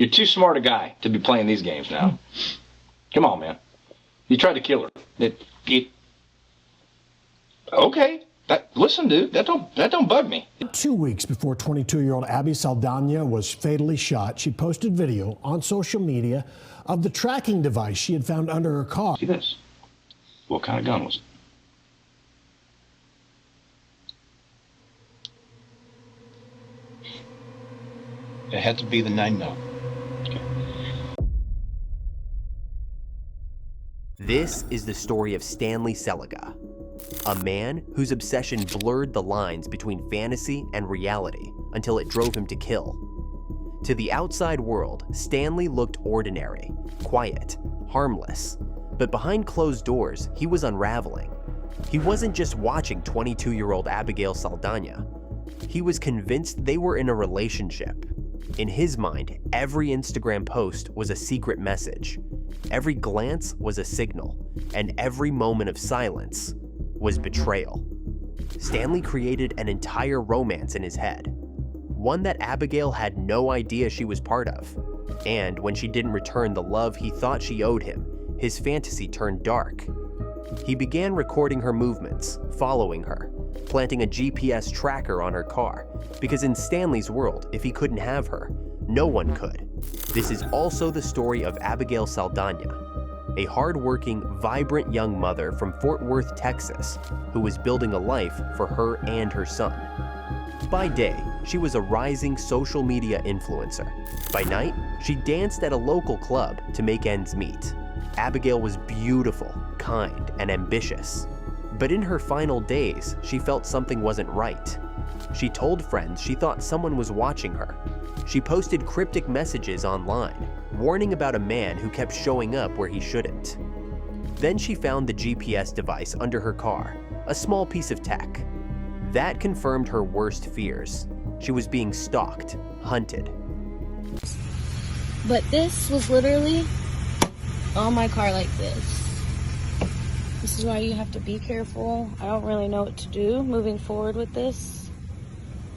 You're too smart a guy to be playing these games now. Come on, man. You tried to kill her. Okay. Listen, dude, that don't bug me. 2 weeks before 22-year-old Abby Saldana was fatally shot, she posted video on social media of the tracking device she had found under her car. See this? What kind of gun was it? It had to be the 9mm. Okay. This is the story of Stanley Seliga, a man whose obsession blurred the lines between fantasy and reality until it drove him to kill. To the outside world, Stanley looked ordinary, quiet, harmless, but behind closed doors, he was unraveling. He wasn't just watching 22-year-old Abigail Saldana. He was convinced they were in a relationship. In his mind, every Instagram post was a secret message. Every glance was a signal, and every moment of silence was betrayal. Stanley created an entire romance in his head, one that Abigail had no idea she was part of. And when she didn't return the love he thought she owed him, his fantasy turned dark. He began recording her movements, following her, planting a GPS tracker on her car, because in Stanley's world, if he couldn't have her, no one could. This is also the story of Abigail Saldana, a hard-working, vibrant young mother from Fort Worth, Texas, who was building a life for her and her son. By day, she was a rising social media influencer. By night, she danced at a local club to make ends meet. Abigail was beautiful, kind, and ambitious. But in her final days, she felt something wasn't right. She told friends she thought someone was watching her. She posted cryptic messages online, warning about a man who kept showing up where he shouldn't. Then she found the GPS device under her car, a small piece of tech. That confirmed her worst fears. She was being stalked, hunted. But this was literally on my car like this. This is why you have to be careful. I don't really know what to do moving forward with this,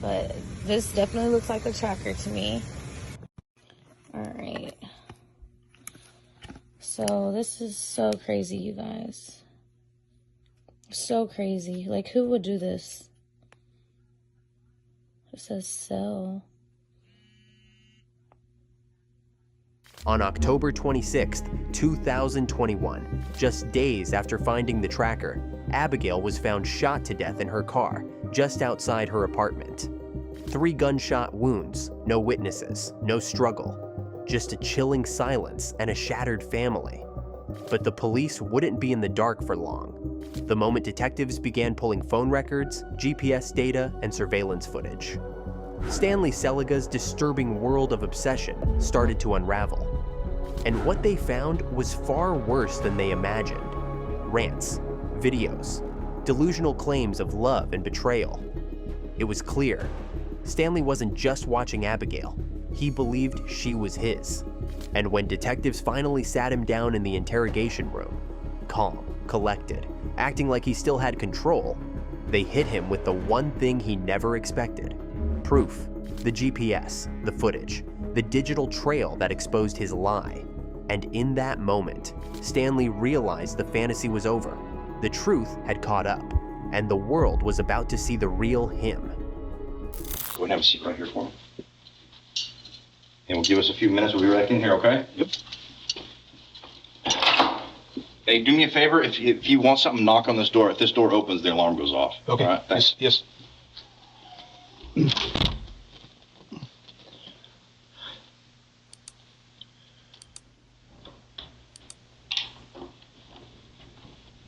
but this definitely looks like a tracker to me. All right. So this is so crazy, you guys. So crazy. Like, who would do this? It says sell. On October 26th, 2021, just days after finding the tracker, Abigail was found shot to death in her car, just outside her apartment. 3 gunshot wounds, no witnesses, no struggle, just a chilling silence and a shattered family. But the police wouldn't be in the dark for long. The moment detectives began pulling phone records, GPS data, and surveillance footage. Stanley Seliga's disturbing world of obsession started to unravel. And what they found was far worse than they imagined. Rants, videos, delusional claims of love and betrayal. It was clear, Stanley wasn't just watching Abigail, he believed she was his. And when detectives finally sat him down in the interrogation room, calm, collected, acting like he still had control, they hit him with the one thing he never expected. Proof, the GPS, the footage, the digital trail that exposed his lie. And in that moment, Stanley realized the fantasy was over. The truth had caught up, and the world was about to see the real him. Go ahead and have a seat right here for me. And we'll give us a few minutes. We'll be right in here, okay? Yep. Hey, do me a favor. If you want something, knock on this door. If this door opens, the alarm goes off. Okay. All right? Thanks. Yes.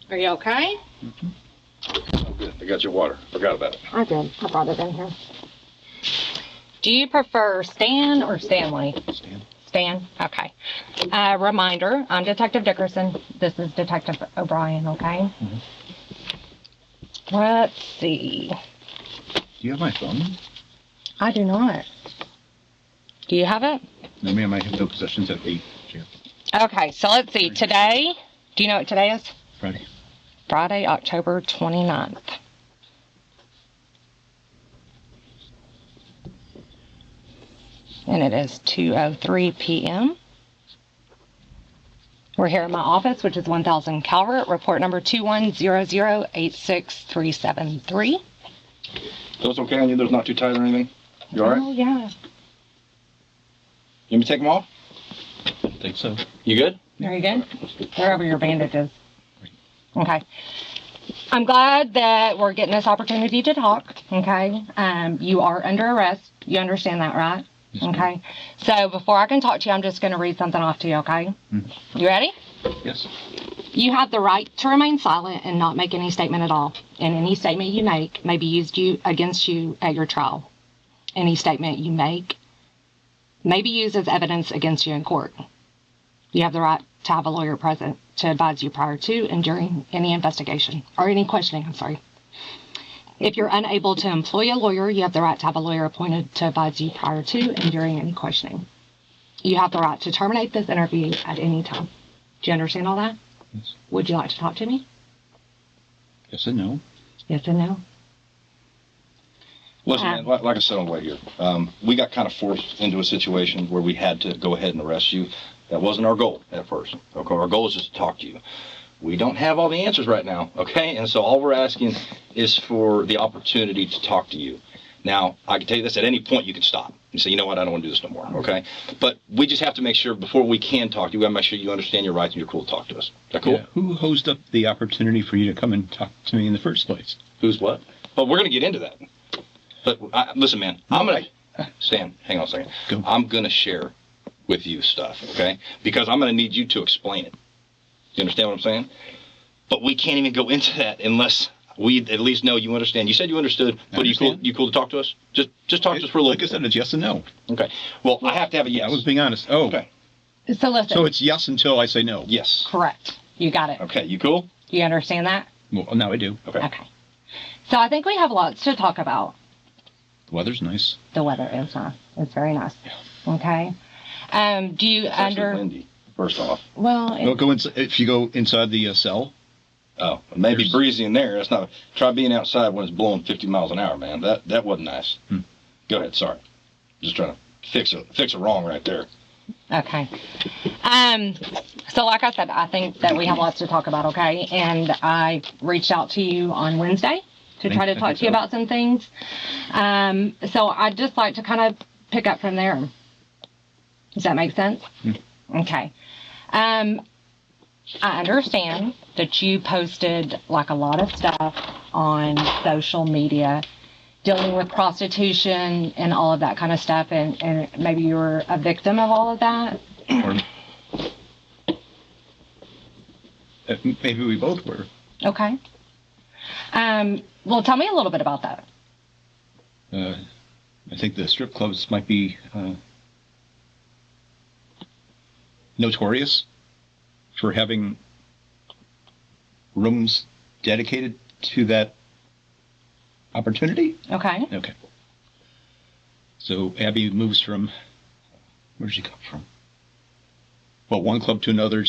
Are you okay? Mm-hmm. Oh, good. I got your water. Forgot about it. I did. I brought it in here. Do you prefer Stan or Stanley? Stan. Stan? Okay. Reminder, I'm Detective Dickerson. This is Detective O'Brien, okay? Mm-hmm. Let's see. Do you have my phone? I do not. Do you have it? No, ma'am. I have no possessions at 8. Okay, so let's see. Today, do you know what today is? Friday. Friday, October 29th. and it is 2:03 p.m. We're here at my office, which is 1000 Calvert, report number 210086373. So it's okay on you? There's not too tight or anything? You all right? Oh, yeah. You want me to take them off? I think so. You good? Very good. They're over your bandages. Okay. I'm glad that we're getting this opportunity to talk, okay? You are under arrest. You understand that, right? Yes, ma'am. Okay. So before I can talk to you, I'm just going to read something off to you, okay? You ready? Yes. You have the right to remain silent and not make any statement at all. And any statement you make may be used against you at your trial. Any statement you make may be used as evidence against you in court. You have the right to have a lawyer present to advise you prior to and during any investigation or any questioning, I'm sorry. If you're unable to employ a lawyer, you have the right to have a lawyer appointed to advise you prior to and during any questioning. You have the right to terminate this interview at any time. Do you understand all that? Yes. Would you like to talk to me? Yes and no. Yes and no? Listen, man, like I said on the way here, we got kind of forced into a situation where we had to go ahead and arrest you. That wasn't our goal at first. Okay, our goal is just to talk to you. We don't have all the answers right now, okay? And so all we're asking is for the opportunity to talk to you. Now, I can tell you this, at any point you can stop. You say, you know what, I don't want to do this no more, okay? But we just have to make sure, before we can talk to you, we have to make sure you understand your rights and you're cool to talk to us. Is that cool? Yeah. Who hosed up the opportunity for you to come and talk to me in the first place? Who's what? Well, we're going to get into that. But listen, man, I'm going to... Stan, hang on a second. Go. I'm going to share with you stuff, okay? Because I'm going to need you to explain it. You understand what I'm saying? But we can't even go into that unless we at least know you understand. You said you understood, but you cool to talk to us? Just talk to us for a little bit. Like I said, it's yes and no. Okay. Well, I have to have a yes. I was being honest. Oh. Okay. So listen. So it's yes until I say no. Yes. Correct. You got it. Okay. You cool? Do you understand that? Well, now I do. Okay. Okay. So I think we have lots to talk about. The weather's nice. The weather is nice. It's very nice. Okay. Do you It's actually windy, first off. Well, If you go inside the cell. Oh, maybe breezy in there. That's not. Try being outside when it's blowing 50 miles an hour, man. That wasn't nice. Go ahead. Sorry. Just trying to fix a wrong right there. Okay. So like I said, I think that we have lots to talk about, okay? And I reached out to you on Wednesday to try to talk to you about some things. So I'd just like to kind of pick up from there. Does that make sense? Okay. I understand that you posted like a lot of stuff on social media dealing with prostitution and all of that kind of stuff, and maybe you were a victim of all of that. Or maybe we both were. Okay. Well, tell me a little bit about that. I think the strip clubs might be notorious for having rooms dedicated to that opportunity. Okay. Okay. So Abby moves from, where does she come from? Well, one club to another,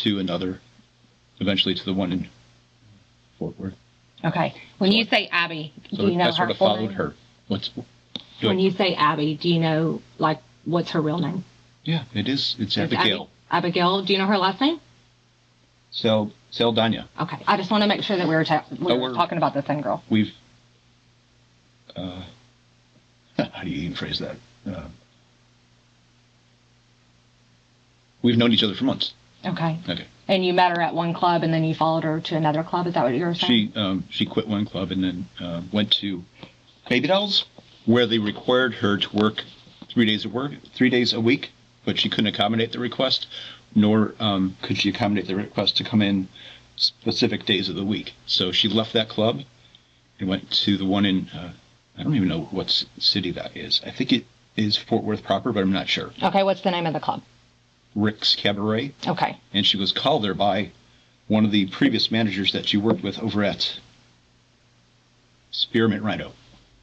eventually to the one in Fort Worth. Okay. When you say Abby, So do you know I her sort of full followed name? her. When you say Abby, do you know like what's her real name? Yeah, it's Abigail. Abigail. Do you know her last name? Saldana. Okay. I just want to make sure that we were talking about the same girl. We've how do you even phrase that? We've known each other for months. Okay. Okay. And you met her at one club, and then you followed her to another club. Is that what you were saying? She quit one club and then went to Baby Dolls, where they required her to work 3 days a week, but she couldn't accommodate the request, nor could she accommodate the request to come in specific days of the week. So she left that club and went to the one in I don't even know what city that is. I think it is Fort Worth proper, but I'm not sure. Okay. What's the name of the club? Rick's Cabaret. Okay. And she was called there by one of the previous managers that she worked with over at Spearmint Rhino.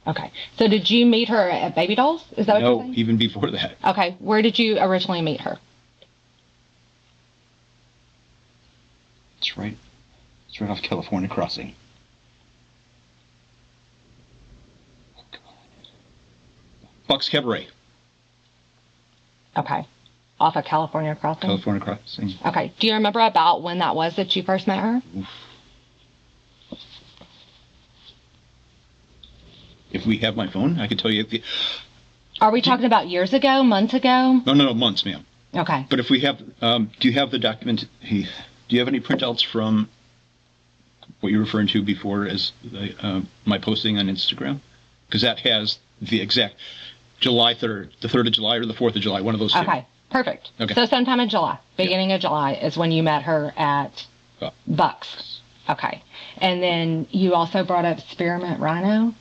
Okay. So did you meet her at Baby Dolls? Is that what you're saying? No, even before that. Okay. Where did you originally meet her? It's right off California Crossing. Buck's Cabaret. Okay. Off of California Crossing? California Crossing. Okay. Do you remember about when that was that you first met her? If we have my phone, I could tell you. Are we talking about years ago, months ago? No, months, ma'am. Okay. But if we have, do you have the document? Do you have any printouts from what you're referring to before as my posting on Instagram? Because that has the exact July 3rd, the 3rd of July or the 4th of July, one of those two. Okay. Perfect. Okay. So sometime in July, beginning of July is when you met her at Bucks. Okay. And then you also brought up Spearmint Rhino?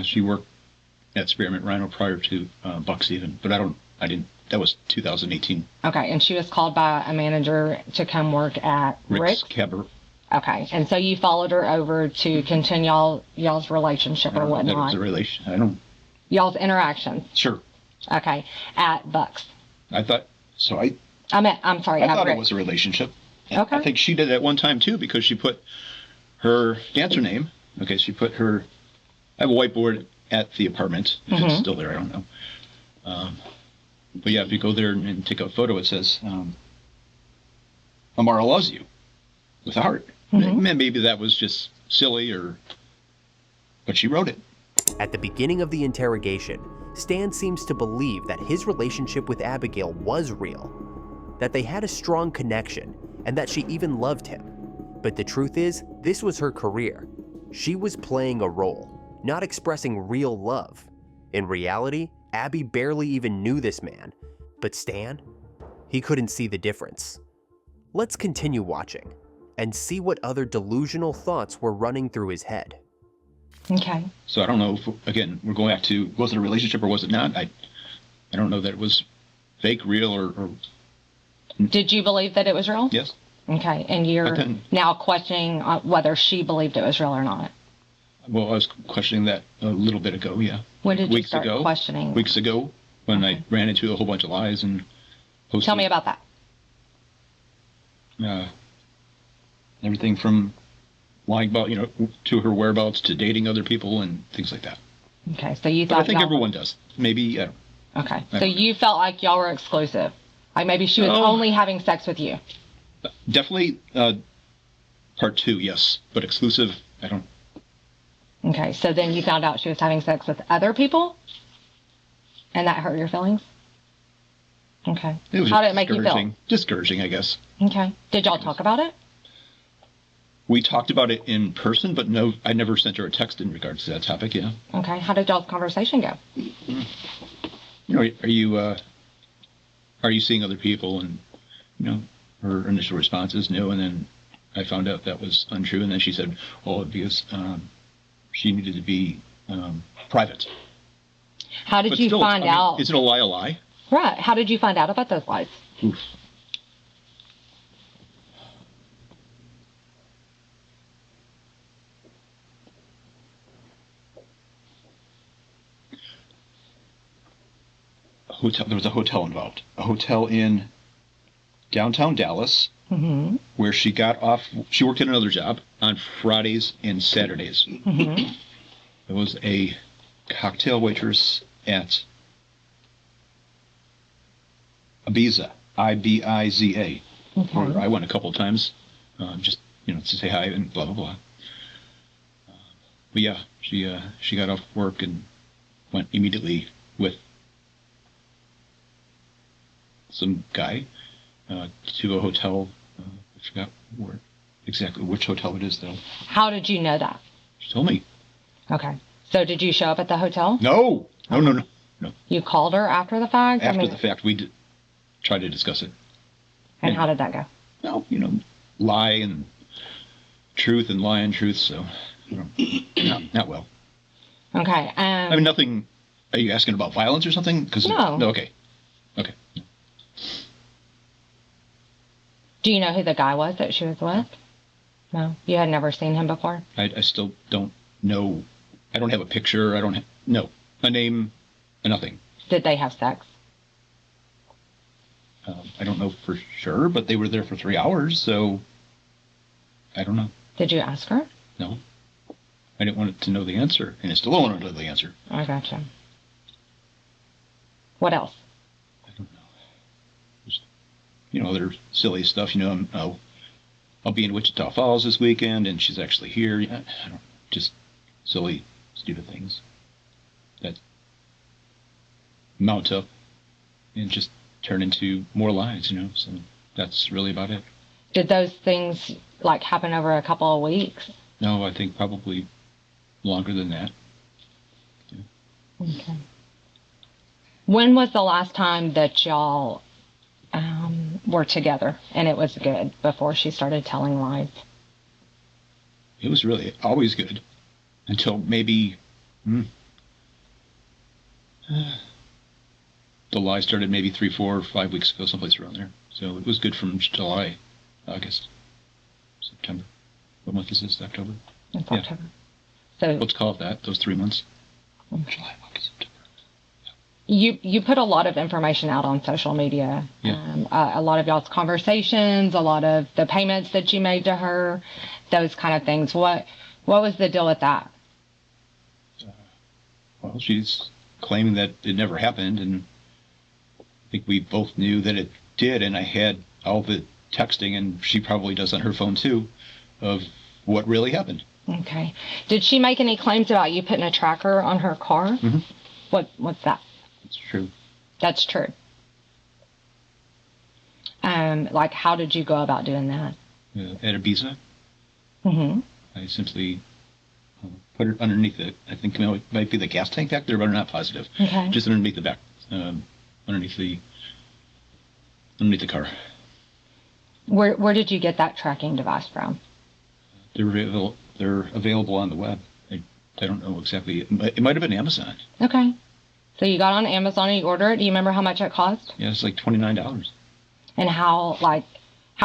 She worked at Spearmint Rhino prior to Bucks even, but I didn't, that was 2018. Okay. And she was called by a manager to come work at Rick's? Cabaret. Okay. And so you followed her over to continue y'all's relationship or That whatnot? was a relation. I don't. Y'all's interactions? Sure. Okay. At Bucks? I thought, so I'm sorry. I thought Rick. it was a relationship. Okay. I think she did at one time too, because she put her dancer name. Okay, she put her. I have a whiteboard at the apartment. If it's still there, I don't know. But yeah, if you go there and take a photo, it says, "Amara loves you," with a heart. Maybe that was just silly, but she wrote it. At the beginning of the interrogation, Stan seems to believe that his relationship with Abigail was real, that they had a strong connection, and that she even loved him. But the truth is, this was her career. She was playing a role, not expressing real love. In reality, Abby barely even knew this man, but Stan, he couldn't see the difference. Let's continue watching and see what other delusional thoughts were running through his head. Okay. So I don't know if, again, we're going back to, was it a relationship or was it not? I don't know that it was fake, real, or Did you believe that it was real? yes. Okay. And you're now questioning whether she believed it was real or not. Well, I was questioning that a little bit ago, yeah. When did you start questioning? Weeks ago, when I ran into a whole bunch of lies and posted. Tell me about that. Everything from lying about, to her whereabouts to dating other people and things like that. Okay, so you But thought I think everyone does. Maybe, I don't know. Okay, so you felt like y'all were exclusive. Like maybe she was only having sex with you. Definitely part 2, yes. But exclusive, I don't. Okay, so then you found out she was having sex with other people? And that hurt your feelings? Okay. It was How did it make you feel? Discouraging, I guess. Okay. Did y'all talk about it? We talked about it in person, but no, I never sent her a text in regards to that topic, yeah. Okay. How did y'all's conversation go? Are you seeing other people? And, her initial response is no, and then I found out that was untrue, and then she said, because she needed to be private. How did you find out? Is it a lie a lie? Right. How did you find out about those lies? Oof. There was a hotel involved. A hotel in downtown Dallas, where she got off. She worked at another job on Fridays and Saturdays. There was a cocktail waitress at Ibiza, Ibiza, where I went a couple of times, just to say hi and blah blah blah. But yeah, she got off work and went immediately with some guy to a hotel. I forgot exactly which hotel it is, though. How did you know that? She told me. Okay. So did you show up at the hotel? No. You called her after the fact? After the fact, we did try to discuss it. And how did that go? Well, lie and truth and lie and truth, so not well. Okay. I mean, nothing. Are you asking about violence or something? No. No. Okay. Do you know who the guy was that she was with? No. You had never seen him before? I still don't know. I don't have a picture. I don't know a name, nothing. Did they have sex? I don't know for sure, but they were there for 3 hours, so I don't know. Did you ask her? No. I didn't want to know the answer, and I still don't want to know the answer. I gotcha. What else? I don't know. other silly stuff. I'll be in Wichita Falls this weekend, and she's actually here. I don't, just silly, stupid things that mount up and just turn into more lies. So that's really about it. Did those things like happen over a couple of weeks? No, I think probably longer than that. Okay. When was the last time that y'all were together and it was good before she started telling lies? It was really always good until maybe the lie started maybe 3, 4, 5 weeks ago, someplace around there. So it was good from July, August, September. What month is this? October? It's Yeah. October. So Let's call it that, those 3 months. July, August, September. you put a lot of information out on social media. Yeah. A lot of y'all's conversations, a lot of the payments that you made to her, those kind of things. What was the deal with that? Well, she's claiming that it never happened, and I think we both knew that it did, and I had all the texting, and she probably does on her phone too, of what really happened. Okay. Did she make any claims about you putting a tracker on her car? Mhm. What's that? It's true. That's true. Like, how did you go about doing that? At Ibiza, Mm-hmm. I simply put it underneath it. I think it might be the gas tank back there, but I'm not positive. Okay. Just underneath the back, underneath the car. Where did you get that tracking device from? They're available on the web. I don't know exactly. It might have been Amazon. Okay. So you got on Amazon and you ordered it. Do you remember how much it cost? Yeah, it's like $29. And how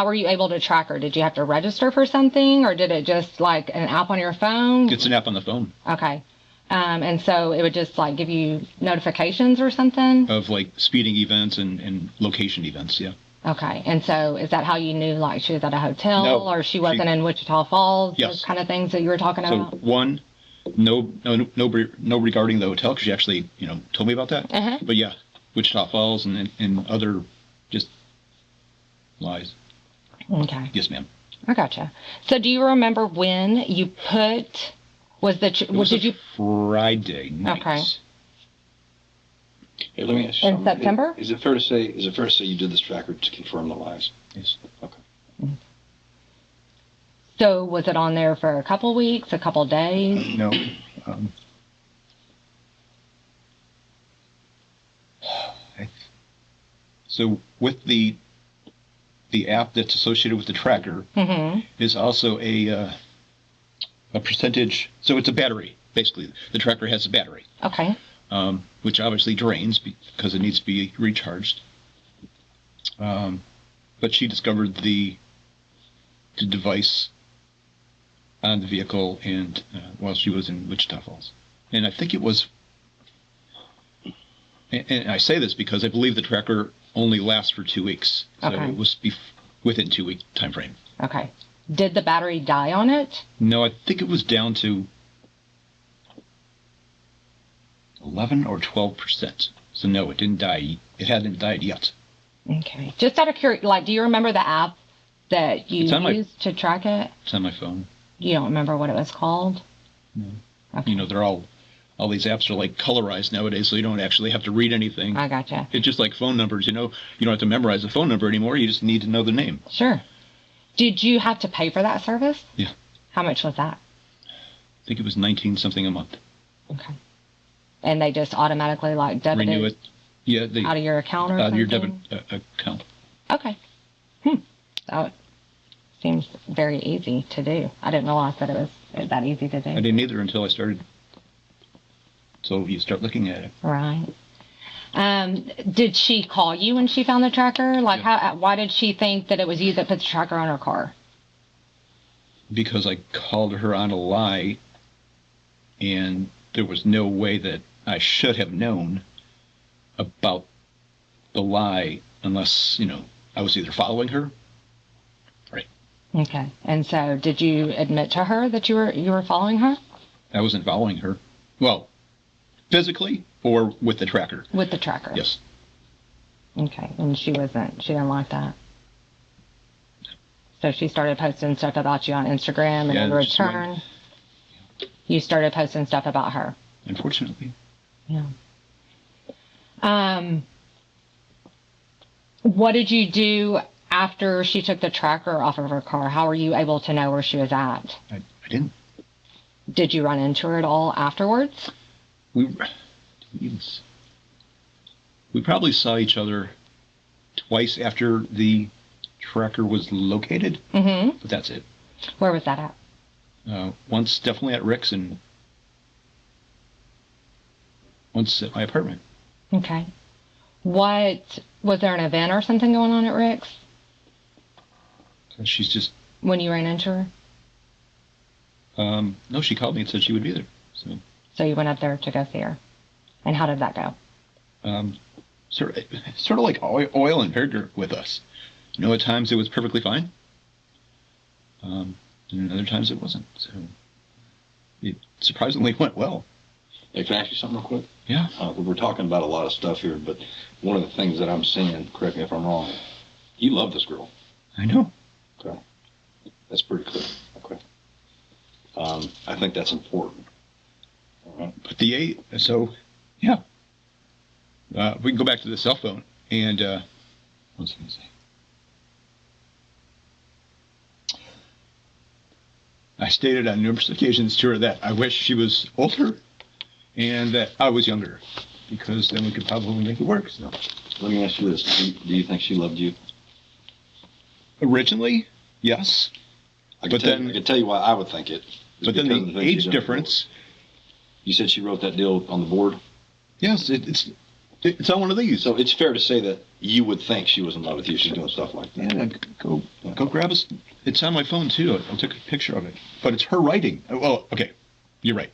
were you able to track her? Did you have to register for something, or did it just like an app on your phone? It's an app on the phone Okay. And so it would just like give you notifications or something? of like speeding events and location events. Yeah. Okay. And so is that how you knew like she was at a hotel No, or she wasn't in Wichita Falls? Yes. Those kind of things that you were talking So about? one, no regarding the hotel, because she actually told me about that. Uh-huh. But yeah, Wichita Falls and other just lies. Okay. Yes, ma'am. I gotcha. So do you remember when you put, It was did a you, Friday night. Okay. Hey, let me ask you In something. September? Is it fair to say you did this tracker to confirm the lies? Yes. Okay. so was it on there for a couple weeks, a couple days? No. So with the app that's associated with the tracker Mm-hmm. is also a percentage. So it's a battery, basically. The tracker has a battery, Okay. which obviously drains because it needs to be recharged. But she discovered the device on the vehicle and while she was in Wichita Falls. And I think it was, and I say this because I believe the tracker only lasts for 2 weeks. So Okay. it was within 2 week time frame. Okay. Did the battery die on it? No, I think it was down to 11 or 12%. So no, it didn't die. It hadn't died yet. Okay. Just out of curiosity, like, do you remember the app that you It's on my- used to track it? It's on my phone. You don't remember what it was called? No. Okay. They're all these apps are like colorized nowadays, so you don't actually have to read anything. I gotcha. It's just like phone numbers, you don't have to memorize the phone number anymore. You just need to know the name. Sure. Did you have to pay for that service? Yeah. How much was that? I think it was 19 something a month. Okay. And they just automatically like debited Renew it. Yeah, out of your account or out of something? your debit account. Okay. That seems very easy to do. I didn't realize that it was that easy to do. I didn't either until I started. So you start looking at it. Right. Did she call you when she found the tracker? Like, Yeah. why did she think that it was you that put the tracker on her car? Because I called her on a lie, and there was no way that I should have known about the lie unless, I was either following her. Right. Okay. And so, did you admit to her that you were following her I wasn't following her. Well, physically or with the tracker. with the tracker? Yes. Okay. And she wasn't. She didn't like that. So she started posting stuff about you on Instagram, and Yeah, in it just went- return, you started posting stuff about her. Unfortunately. Yeah. What did you do after she took the tracker off of her car? How were you able to know where she was at? I didn't. Did you run into her at all afterwards? We probably saw each other twice after the tracker was located, Mm-hmm. but that's it. Where was that at? Once definitely at Rick's and once at my apartment. Okay. What, was there an event or something going on at Rick's She's just, when you ran into her? no, she called me and said she would be there. So you went up there to go see her. And how did that go? Sort of like oil and vinegar with us. At times it was perfectly fine. And other times it wasn't. So it surprisingly went well. Hey, can I ask you something real quick? Yeah. We're talking about a lot of stuff here, but one of the things that I'm seeing, correct me if I'm wrong, you love this girl. I know. Okay. That's pretty clear. Okay. I think that's important. All right. But yeah. We can go back to the cell phone and what was I going to say? I stated on numerous occasions to her that I wish she was older and that I was younger, because then we could probably make it work. So Let me ask you this. Do you think she loved you? originally, yes, I But can then- tell you why I would think it. It's but then because of the things she's age done difference. before. You said she wrote that deal on the board, Yes, it's on one of these. so it's fair to say that you would think she was in love with you. She's doing stuff like that. Yeah, go grab us. It's on my phone too. I took a picture of it, but it's her writing. Well, okay, you're right.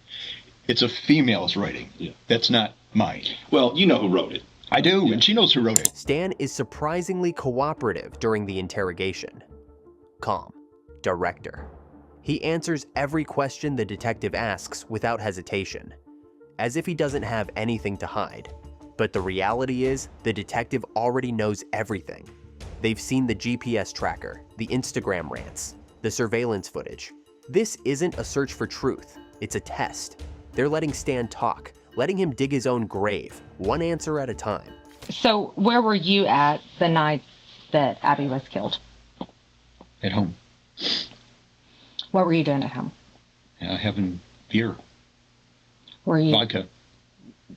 It's a female's writing. Yeah. That's not mine. Well, you know who wrote it. I do, and she knows who wrote it. Stan is surprisingly cooperative during the interrogation. Calm. Director. He answers every question the detective asks without hesitation, as if he doesn't have anything to hide. But the reality is, the detective already knows everything. They've seen the GPS tracker, the Instagram rants, the surveillance footage. This isn't a search for truth, it's a test. They're letting Stan talk, letting him dig his own grave, one answer at a time. So where were you at the night that Abby was killed? At home, What were you doing at home? having beer, Were you vodka,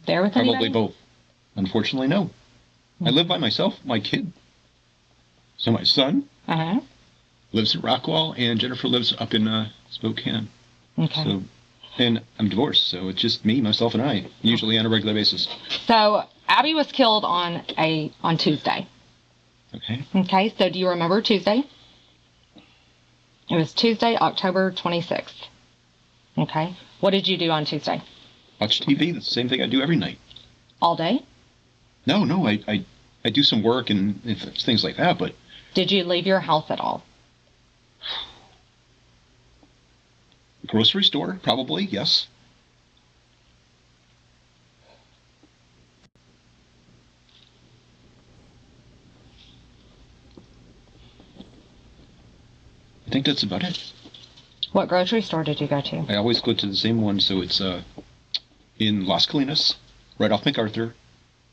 there with probably anybody? both. Unfortunately, no. I live by myself, my kid. So my son Uh-huh. lives in Rockwall, and Jennifer lives up in Spokane. Okay. So, and I'm divorced, so it's just me, myself, and I, usually on a regular basis. So Abby was killed on Tuesday. Okay. Okay, so do you remember Tuesday? It was Tuesday, October 26th. Okay. What did you do on Tuesday? Watch TV. That's the same thing I do every night. All day? No, I do some work and things like that, but Did you leave your house at all? grocery store, probably, yes. I think that's about it. What grocery store did you go to? I always go to the same one, so it's in Las Colinas, right off MacArthur,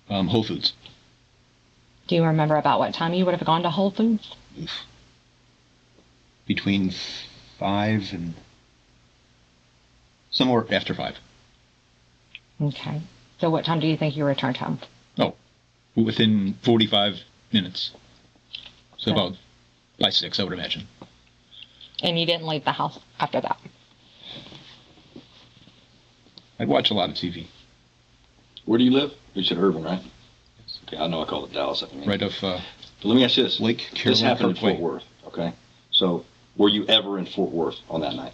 Whole Foods. Do you remember about what time you would have gone to Whole Foods? Between 5 and somewhere after 5. Okay. So what time do you think you returned home? Oh, within 45 minutes. So Okay. about by 6, I would imagine. And you didn't leave the house after that? I'd watch a lot of TV. Where do you live? You said Irvin, right? Okay, I know I call it Dallas. I mean. Right off But let me ask you this. Lake This Carolyn happened in Parkway. Fort Worth, okay? So, were you ever in Fort Worth on that night?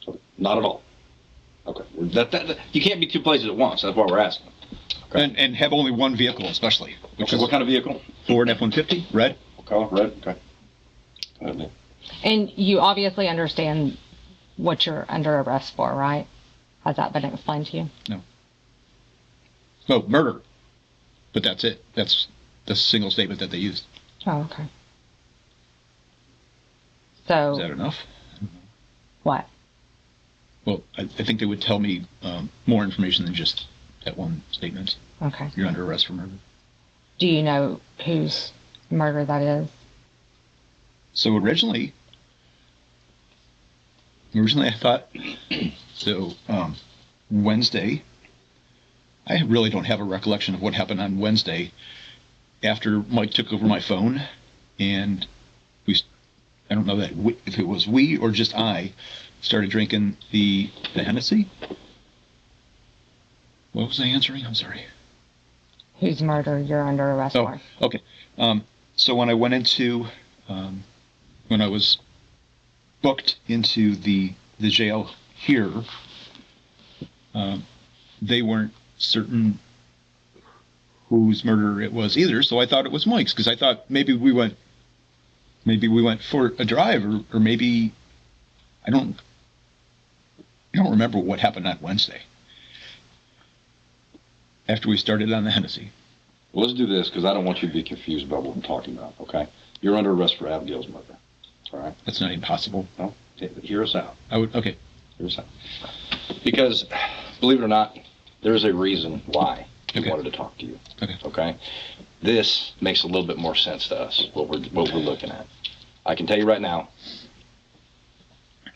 So, not at all. Okay. That you can't be two places at once. That's why we're asking. Okay. And have only one vehicle, especially, which Okay, is what kind of vehicle? Ford F-150, red. Color, red? Okay. Okay. And you obviously understand what you're under arrest for, right? Has that been explained to you? Oh, murder. But that's it. That's the single statement that they used. Oh, okay. Is that So, enough? what? Well, I think they would tell me more information than just that one statement. Okay. You're under arrest for murder. Do you know whose murder that is? So originally I thought, so Wednesday, I really don't have a recollection of what happened on Wednesday after Mike took over my phone, and I don't know if it was we or just I started drinking the Hennessy. What was I answering? I'm sorry. Whose murder you're under arrest Oh, for? okay. So when I went into, when I was booked into the jail here, they weren't certain whose murder it was either. So I thought it was Mike's, because I thought maybe we went for a drive, or maybe I don't remember what happened on Wednesday after we started on the Hennessy. Well, let's do this, because I don't want you to be confused about what we're talking about, okay? You're under arrest for Abigail's murder, all right? That's not impossible. No? Hear us out. Okay. Hear us out. Because, believe it or not, there is a reason why we Okay. wanted to talk to you, Okay. okay? This makes a little bit more sense to us, what we're looking at. I can tell you right now,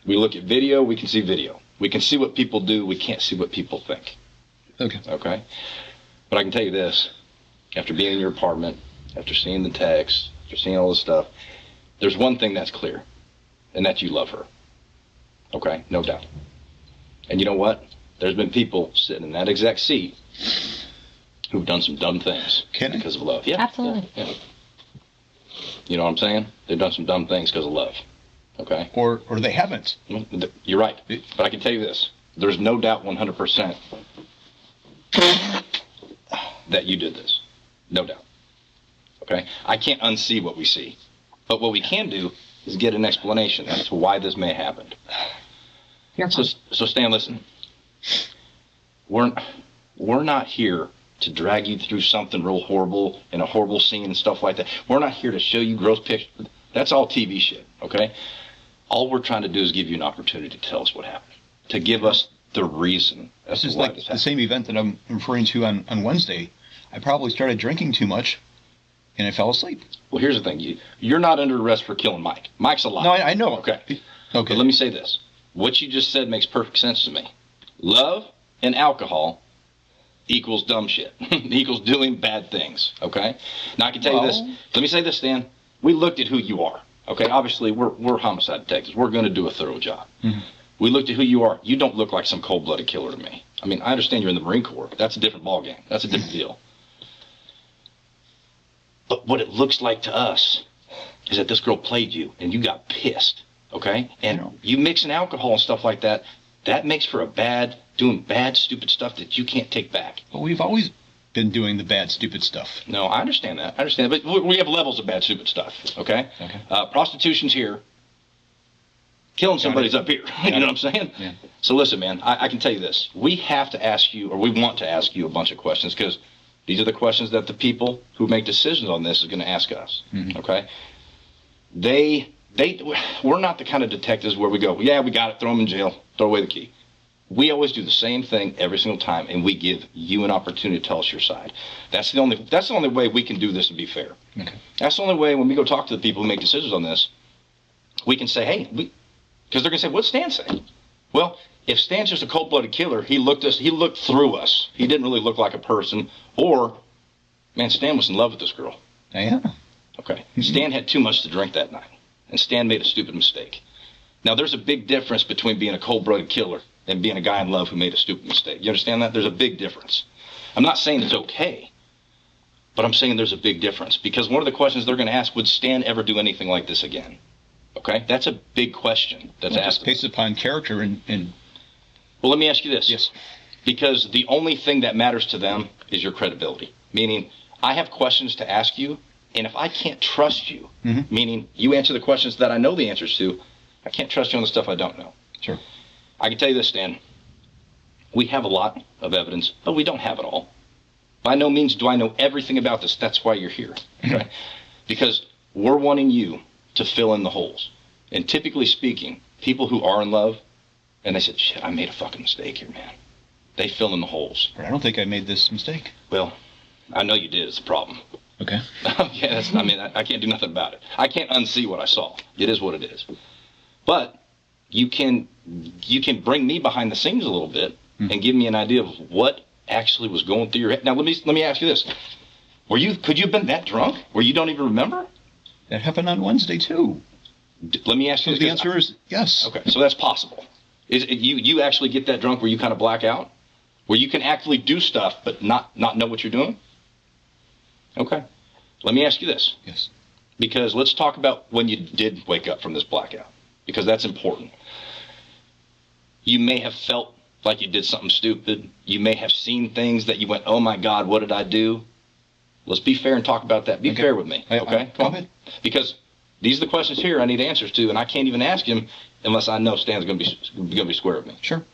we look at video, we can see video. We can see what people do, we can't see what people think. Okay. Okay? But I can tell you this, after being in your apartment, after seeing the text, after seeing all this stuff, there's one thing that's clear, and that's you love her. Okay? No doubt. And you know what? There's been people sitting in that exact seat who've done some dumb things because of love. Yeah. Absolutely. Yeah. You know what I'm saying? They've done some dumb things because of love. Okay? Or they haven't. You're right. But I can tell you this. There's no doubt 100% that you did this. No doubt. Okay? I can't unsee what we see. But what we can do is get an explanation as to why this may have happened. You're So, fine. so Stan, listen. We're not here to drag you through something real horrible and a horrible scene and stuff like that. We're not here to show you gross pictures. That's all TV shit, okay? All we're trying to do is give you an opportunity to tell us what happened, to give us the reason as This to is why like this the happened. same event that I'm referring to on Wednesday. I probably started drinking too much, and I fell asleep. Well, here's the thing. You're not under arrest for killing Mike. Mike's alive. No, I know. Okay. Okay. But let me say this. What you just said makes perfect sense to me. Love and alcohol equals dumb shit. Equals doing bad things, okay? Now, I can tell you this. Let me say this, Stan. We looked at who you are, okay? Obviously, we're homicide detectives. We're going to do a thorough job. Mm-hmm. We looked at who you are. You don't look like some cold-blooded killer to me. I mean, I understand you're in the Marine Corps. That's a different ballgame. That's a different deal. But what it looks like to us is that this girl played you, and you got pissed, okay? And you mixing alcohol and stuff like that, that makes for doing bad, stupid stuff that you can't take back. Well, we've always been doing the bad, stupid stuff. No, I understand that. But we have levels of bad, stupid stuff, okay? Okay. Prostitution's here. Killing somebody's up here. You know what I'm saying? Yeah. So listen, man, I can tell you this. We have to ask you, or we want to ask you a bunch of questions, because these are the questions that the people who make decisions on this is going to ask us, okay? We're not the kind of detectives where we go, yeah, we got it, throw them in jail, throw away the key. We always do the same thing every single time, and we give you an opportunity to tell us your side. That's the only way we can do this and be fair. Okay. That's the only way when we go talk to the people who make decisions on this, we can say, hey, because they're going to say, what's Stan saying? Well, if Stan's just a cold-blooded killer, he looked through us. He didn't really look like a person, or, man, Stan was in love with this girl. Yeah. Okay. Stan had too much to drink that night, and Stan made a stupid mistake. Now, there's a big difference between being a cold-blooded killer and being a guy in love who made a stupid mistake. You understand that? There's a big difference. I'm not saying it's okay, but I'm saying there's a big difference, because one of the questions they're going to ask, would Stan ever do anything like this again? Okay? That's a big question that's asked. Based upon character and Well, let me ask you this. Yes. Because the only thing that matters to them is your credibility. Meaning, I have questions to ask you, and if I can't trust you, meaning you answer the questions that I know the answers to, I can't trust you on the stuff I don't know. Sure. I can tell you this, Stan. We have a lot of evidence, but we don't have it all. By no means do I know everything about this. That's why you're here. Okay? Because we're wanting you to fill in the holes. And typically speaking, people who are in love, and they said, shit, I made a fucking mistake here, man. They fill in the holes. I don't think I made this mistake. Well, I know you did. It's a problem. Okay. Yeah, I can't do nothing about it. I can't unsee what I saw. It is what it is. But you can bring me behind the scenes a little bit and give me an idea of what actually was going through your head. Now, let me ask you this. Could you have been that drunk where you don't even remember? That happened on Wednesday, too. Let me ask you So this. the answer is yes. Okay, so that's possible. You actually get that drunk where you kind of black out? Where you can actually do stuff but not know what you're doing? Okay. Let me ask you this. Yes. Because let's talk about when you did wake up from this blackout. Because that's important. You may have felt like you did something stupid. You may have seen things that you went, oh my God, what did I do? Let's be fair and talk about that. Be fair with me. Okay? Go ahead. Because these are the questions here I need answers to, and I can't even ask him unless I know Stan's going to be square with me. Sure.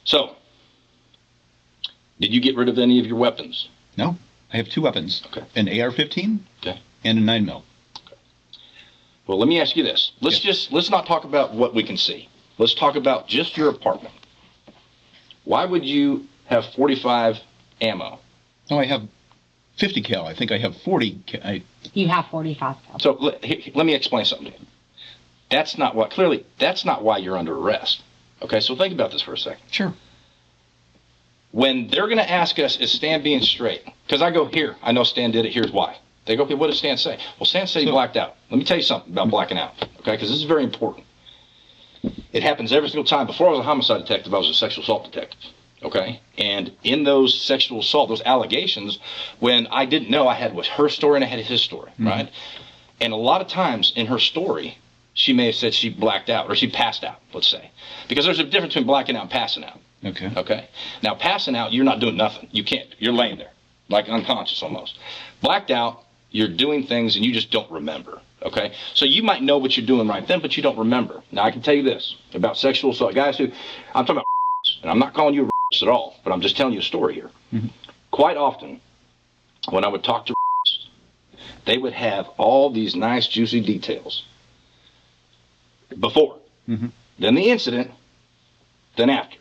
So, did you get rid of any of your weapons? No. I have 2 weapons. Okay. An AR-15 Okay. and a 9mm. Well, let me ask you this. Let's not talk about what we can see. Let's talk about just your apartment. Why would you have 45 ammo? No, I have 50 cal. I think I have 40 cal. You have 45 cal. So let me explain something to you. That's not why you're under arrest. Okay, so think about this for a second. Sure. When they're going to ask us, is Stan being straight? Because I go, here, I know Stan did it, here's why. They go, okay, what did Stan say? Well, Stan said he blacked out. Let me tell you something about blacking out, okay, because this is very important. It happens every single time. Before I was a homicide detective, I was a sexual assault detective, okay? And in those sexual assault, those allegations, when I didn't know, I had her story and I had his story, right? And a lot of times in her story, she may have said she blacked out or she passed out, let's say. Because there's a difference between blacking out and passing out. Okay. Okay. Now, passing out, you're not doing nothing. You can't. You're laying there, like unconscious almost. Blacked out, you're doing things and you just don't remember. Okay. So you might know what you're doing right then, but you don't remember. Now, I can tell you this about sexual assault. Guys who, I'm talking about, and I'm not calling you at all, but I'm just telling you a story here. Quite often, when I would talk to, they would have all these nice, juicy details before, then the incident, then after.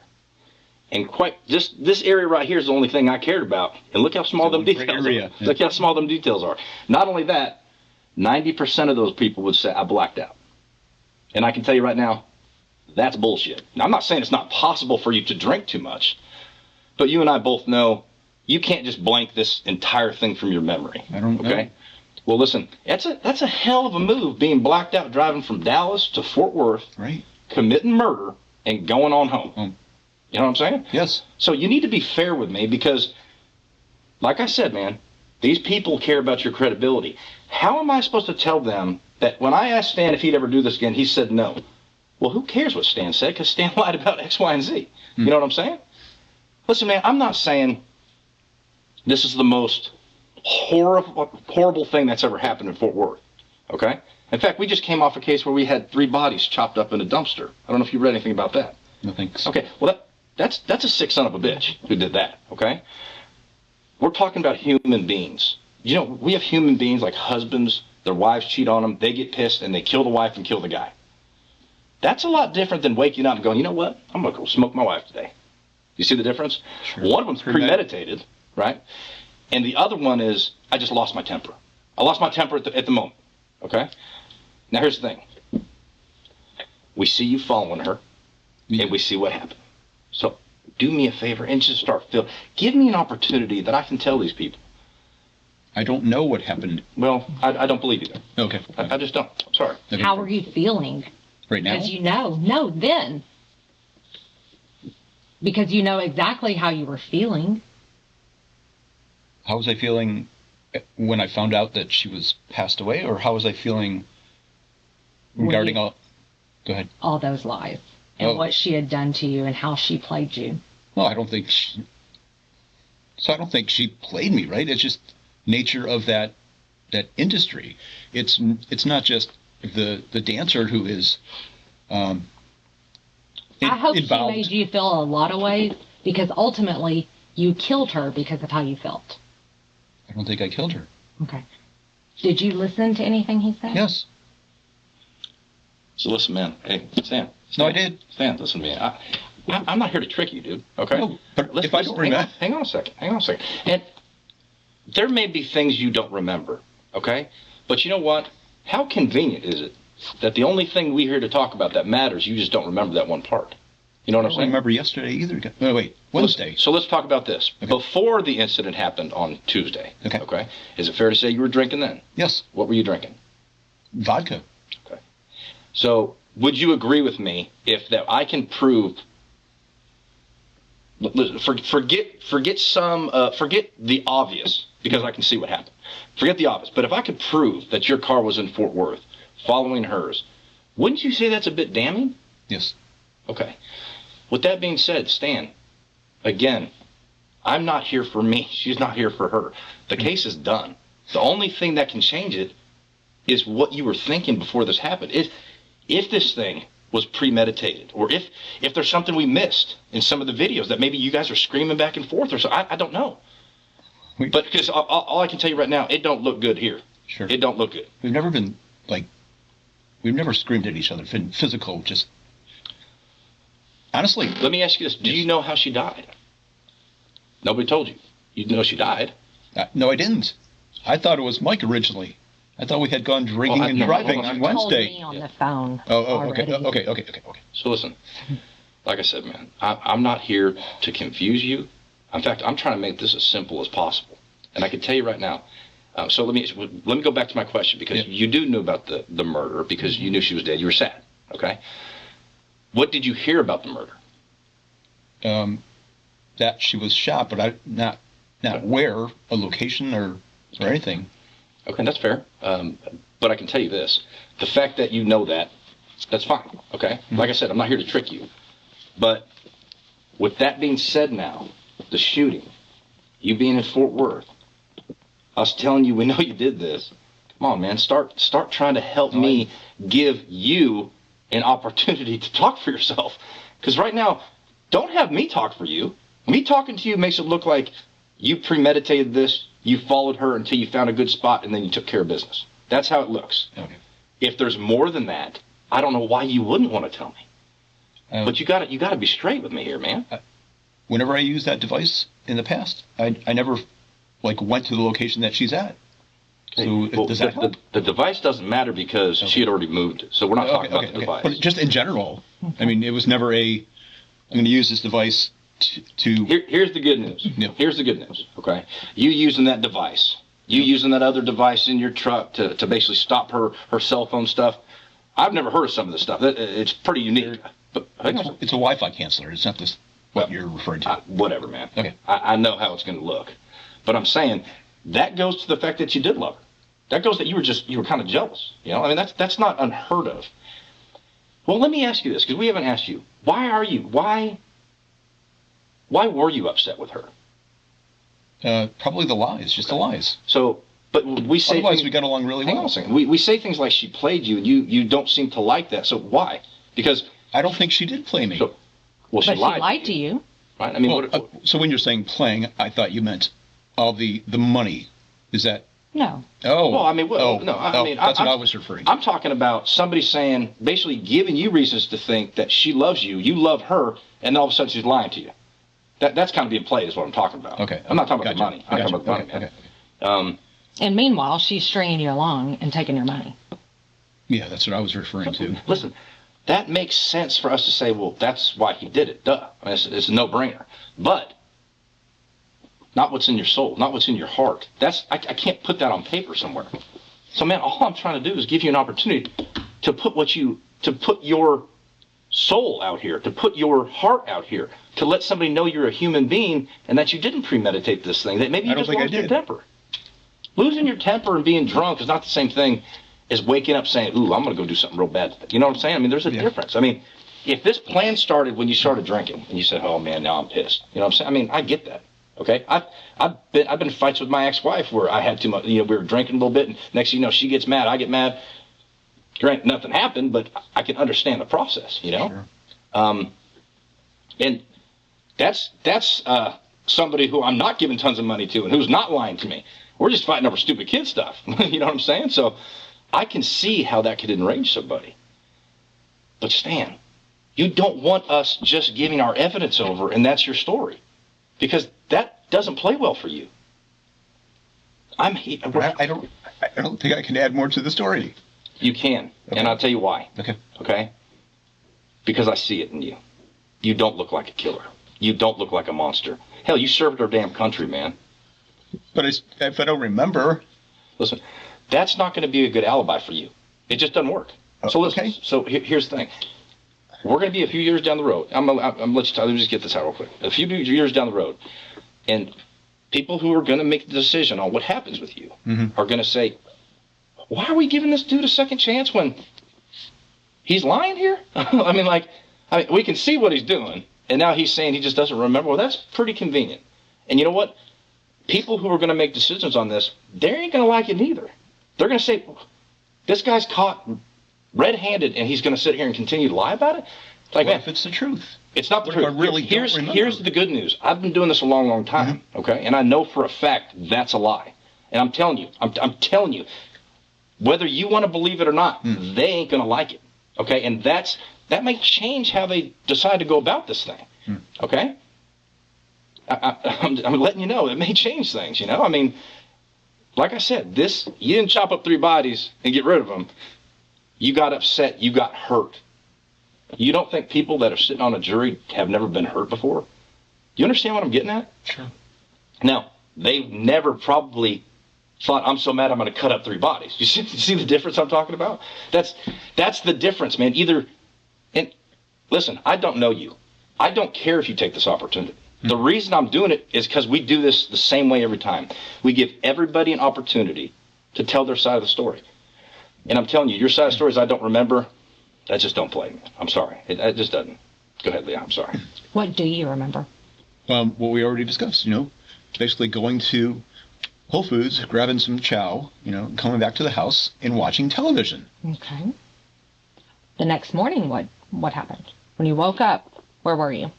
And this area right here is the only thing I cared about. And look how small them details are. Look how small them details are. Not only that, 90% of those people would say, I blacked out. And I can tell you right now, that's bullshit. Now, I'm not saying it's not possible for you to drink too much, but you and I both know you can't just blank this entire thing from your memory. I don't know. Okay? Well, listen, that's a hell of a move, being blacked out driving from Dallas to Fort Worth, Right. committing murder, and going on home. You know what I'm saying? Yes. So you need to be fair with me because, like I said, man, these people care about your credibility. How am I supposed to tell them that when I asked Stan if he'd ever do this again, he said no? Well, who cares what Stan said because Stan lied about X, Y, and Z. You know what I'm saying? Listen, man, I'm not saying this is the most horrible thing that's ever happened in Fort Worth, okay? In fact, we just came off a case where we had 3 bodies chopped up in a dumpster. I don't know if you read anything about that. No thanks. Okay, well, that's a sick son of a bitch who did that, okay? We're talking about human beings. You know, we have human beings like husbands, their wives cheat on them, they get pissed, and they kill the wife and kill the guy. That's a lot different than waking up and going, you know what? I'm going to go smoke my wife today. You see the difference? Sure. One of them's premeditated, right? And the other one is, I just lost my temper. I lost my temper at the moment, okay? Now, here's the thing. We see you following her, and we see what happened. So do me a favor and just give me an opportunity that I can tell these people. I don't know what happened. Well, I don't believe you then. Okay. I just don't. I'm sorry. Okay. How are you feeling? Right now? Because you know. No, then. Because you know exactly how you were feeling. How was I feeling when I found out that she was passed away, or how was I feeling regarding all? Go ahead. All those lies and what she had done to you and how she played you. Well, I don't think she played me, right? It's just nature of that industry. It's not just the dancer who is I hope involved. she made you feel a lot of ways because ultimately you killed her because of how you felt. I don't think I killed her. Okay. Did you listen to anything he said? Yes. So listen, man. Hey, Stan. No, I did. Stan, listen to me. I'm not here to trick you, dude. Okay. No, but if I don't remember, hang on a second. And there may be things you don't remember. Okay. But you know what? How convenient is it that the only thing we're here to talk about that matters, you just don't remember that one part? You know what I I'm don't saying? remember yesterday either. No, wait, Wednesday. So let's talk about this. Okay. Before the incident happened on Tuesday. Okay. Okay. Is it fair to say you were drinking then? Yes, What were you drinking? vodka. Okay. So would you agree with me if that I can prove? Forget the obvious, because I can see what happened. Forget the obvious. But if I could prove that your car was in Fort Worth following hers, wouldn't you say that's a bit damning? Yes. Okay. With that being said, Stan, again, I'm not here for me. She's not here for her. The case is done. The only thing that can change it is what you were thinking before this happened. If this thing was premeditated, or if there's something we missed in some of the videos that maybe you guys are screaming back and forth, or so, I don't know. But because all I can tell you right now, it don't look good here. Sure. It don't look good. We've never been we've never screamed at each other. Been physical, just honestly. Let me ask you this: do you know how she died? Nobody told you. You know she died. No, I didn't. I thought it was Mike originally. I thought we had gone drinking and driving on Told Wednesday. me on the phone. Oh, okay, already. okay. So listen, like I said, man, I'm not here to confuse you. In fact, I'm trying to make this as simple as possible. And I can tell you right now. So let me go back to my question, because you do know about the murder, because you knew she was dead. You were sad. Okay. What did you hear about the murder? That she was shot, but not where, a location or anything. Okay, that's fair. But I can tell you this: the fact that you know that's fine. Okay. Like I said, I'm not here to trick you. But with that being said, now the shooting, you being in Fort Worth, us telling you we know you did this. Come on, man. Start trying to help me give you an opportunity to talk for yourself. Because right now, don't have me talk for you. Me talking to you makes it look like you premeditated this. You followed her until you found a good spot, and then you took care of business. That's how it looks. Okay. If there's more than that, I don't know why you wouldn't want to tell me. But you got to be straight with me here, man. Whenever I used that device in the past, I never went to the location that she's at. So Well, does that help? the device doesn't matter because she had already moved it. So we're not talking about the device. But just in general, I mean, it was never I'm going to use this device to. Here's the good news. Yeah. Here's the good news. Okay, you using that device, using that other device in your truck to basically stop her cell phone stuff. I've never heard of some of this stuff. It's pretty unique. But It's a Wi-Fi canceller. It's not this what you're referring to. Whatever, man. Okay. I know how it's going to look, but I'm saying that goes to the fact that you did love her. That goes that you were kind of jealous. You know, I mean that's not unheard of. Well, let me ask you this, because we haven't asked you. Why were you upset with her? Probably the lies, just the lies. So, but we say Otherwise, we got along really hang well. on a second. We say things like she played you, and you don't seem to like that. So why? Because I don't think she did play me. so, well, But she lied to you. right? I mean, Well, so when you're saying playing, I thought you meant all the money. Is that? No. Oh. Well, I mean, no. I mean, that's what I was referring to. I'm talking about somebody saying, basically giving you reasons to think that she loves you, you love her, and all of a sudden she's lying to you. That's kind of being played is what I'm talking about. Okay. I'm not talking about Gotcha. the money. I'm talking about the money. Okay. man. And meanwhile, she's stringing you along and taking your money. Yeah, that's what I was referring to. Listen, that makes sense for us to say, well, that's why he did it. Duh. I mean, it's a no-brainer. But not what's in your soul, not what's in your heart. I can't put that on paper somewhere. So, man, all I'm trying to do is give you an opportunity to put your soul out here, to put your heart out here, to let somebody know you're a human being and that you didn't premeditate this thing, that maybe you I don't just think I lost your did. temper. Losing your temper and being drunk is not the same thing as waking up saying, ooh, I'm going to go do something real bad today. You know what I'm saying? I mean, there's a difference. I mean, if this plan started when you started drinking and you said, oh, man, now I'm pissed. You know what I'm saying? I mean, I get that. Okay? I've been in fights with my ex-wife where I had too much, we were drinking a little bit, and next thing you know, she gets mad, I get mad. Nothing happened, but I can understand the process, you know? Sure. And that's somebody who I'm not giving tons of money to and who's not lying to me. We're just fighting over stupid kid stuff. You know what I'm saying? So I can see how that could enrage somebody. But Stan, you don't want us just giving our evidence over and that's your story, because that doesn't play well for you. I don't think I can add more to the story. You can, Okay. and I'll tell you why. Okay. Okay? Because I see it in you. You don't look like a killer. You don't look like a monster. Hell, you served our damn country, man. But if I don't remember. Listen, that's not going to be a good alibi for you. It just doesn't work. So listen. Okay. So here's the thing. We're going to be a few years down the road. Let me just get this out real quick. A few years down the road, and people who are going to make the decision on what happens with you are going to say, why are we giving this dude a second chance when he's lying here? I mean, we can see what he's doing, and now he's saying he just doesn't remember. Well, that's pretty convenient. And you know what? People who are going to make decisions on this, they ain't going to like it either. They're going to say, this guy's caught red-handed, and he's going to sit here and continue to lie about it? Like, What man, if it's the truth? it's not the What if truth. I really don't remember? Here's the good news. I've been doing this a long, long time, okay? And I know for a fact that's a lie. And I'm telling you, whether you want to believe it or not, they ain't going to like it, okay? And that may change how they decide to go about this thing, okay? I'm letting you know, it may change things, you know? I mean, like I said, you didn't chop up 3 bodies and get rid of them. You got upset, you got hurt. You don't think people that are sitting on a jury have never been hurt before? You understand what I'm getting at? Sure. Now, they've never probably thought, I'm so mad I'm going to cut up 3 bodies. You see the difference I'm talking about? That's the difference, man. And listen, I don't know you. I don't care if you take this opportunity. The reason I'm doing it is because we do this the same way every time. We give everybody an opportunity to tell their side of the story. And I'm telling you, your side of stories I don't remember, that just don't play, man. I'm sorry. It just doesn't. Go ahead, Leah. I'm sorry. What do you remember? What we already discussed, basically going to Whole Foods, grabbing some chow, coming back to the house and watching television. Okay. The next morning, what happened? When you woke up, where were you?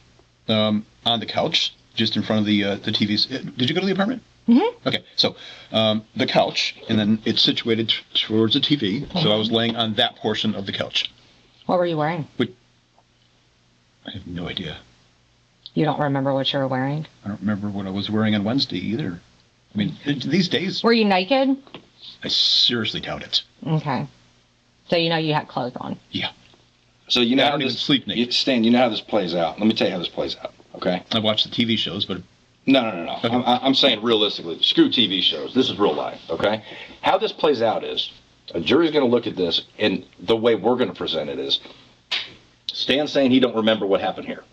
On the couch, just in front of the TVs. Did you go to the apartment? Mm-hmm. Okay, so the couch, and then it's situated towards the TV, so I was laying on that portion of the couch. What were you wearing? I have no idea. You don't remember what you were wearing? I don't remember what I was wearing on Wednesday either. I mean, these days, Were you naked? I seriously doubt it. Okay. So you had clothes on. Yeah. So you know I how don't even this, sleep naked. Stan, you know how this plays out. Let me tell you how this plays out, okay? I watch the TV shows, but No. Okay. I'm saying realistically. Screw TV shows. This is real life, okay? How this plays out is a jury's going to look at this, and the way we're going to present it is Stan's saying he don't remember what happened here.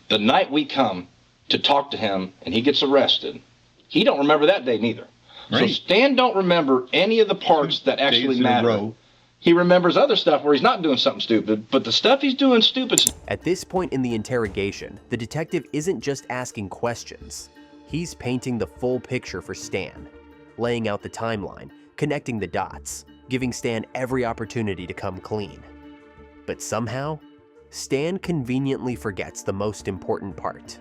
The night we come to talk to him and he gets arrested, he don't remember that day neither. So Right. Stan don't remember any of the parts that actually days in a matter. row. He remembers other stuff where he's not doing something stupid, but the stuff he's doing stupid. At this point in the interrogation, the detective isn't just asking questions. He's painting the full picture for Stan, laying out the timeline, connecting the dots, giving Stan every opportunity to come clean. But somehow, Stan conveniently forgets the most important part.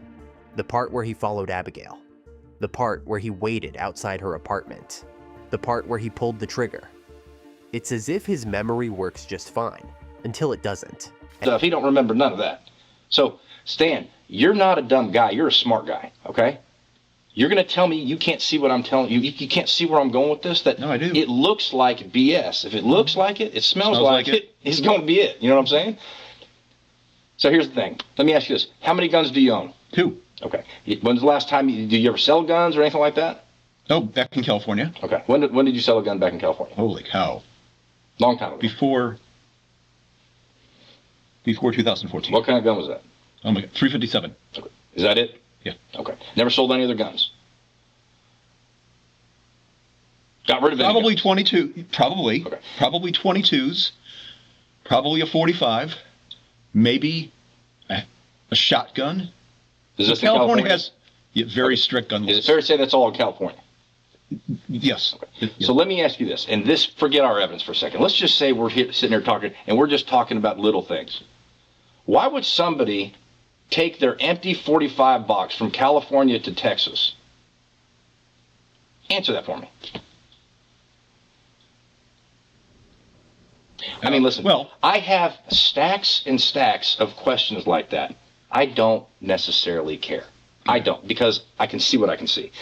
The part where he followed Abigail. The part where he waited outside her apartment. The part where he pulled the trigger. It's as if his memory works just fine, until it doesn't. Stuff. He don't remember none of that. So, Stan, you're not a dumb guy. You're a smart guy, okay? You're going to tell me you can't see what I'm telling you. You can't see where I'm going with this? That No, I do. It looks like BS. If it looks like it, it smells like it, it's going to be it. You know what I'm saying? So here's the thing. Let me ask you this. How many guns do you own? 2. Okay. When's the last time did you ever sell guns or anything like that? Oh, back in California. Okay. When did you sell a gun back in California? Holy cow. Long time ago. Before 2014. What kind of gun was that? Oh my God, 357. Okay. Is that it? Yeah. Okay. Never sold any other guns? Got rid of any Probably guns? 22. Probably. Okay. Probably 22s. Probably a 45. Maybe a shotgun. Is this in California has very strict gun Is it laws. fair to say that's all in California? Yes. So let me ask you this, and this, forget our evidence for a second. Let's just say we're sitting here talking, and we're just talking about little things. Why would somebody take their empty 45 box from California to Texas? Answer that for me. I mean, listen, Well, I have stacks and stacks of questions like that. I don't necessarily care. I don't, because I can see what I can see.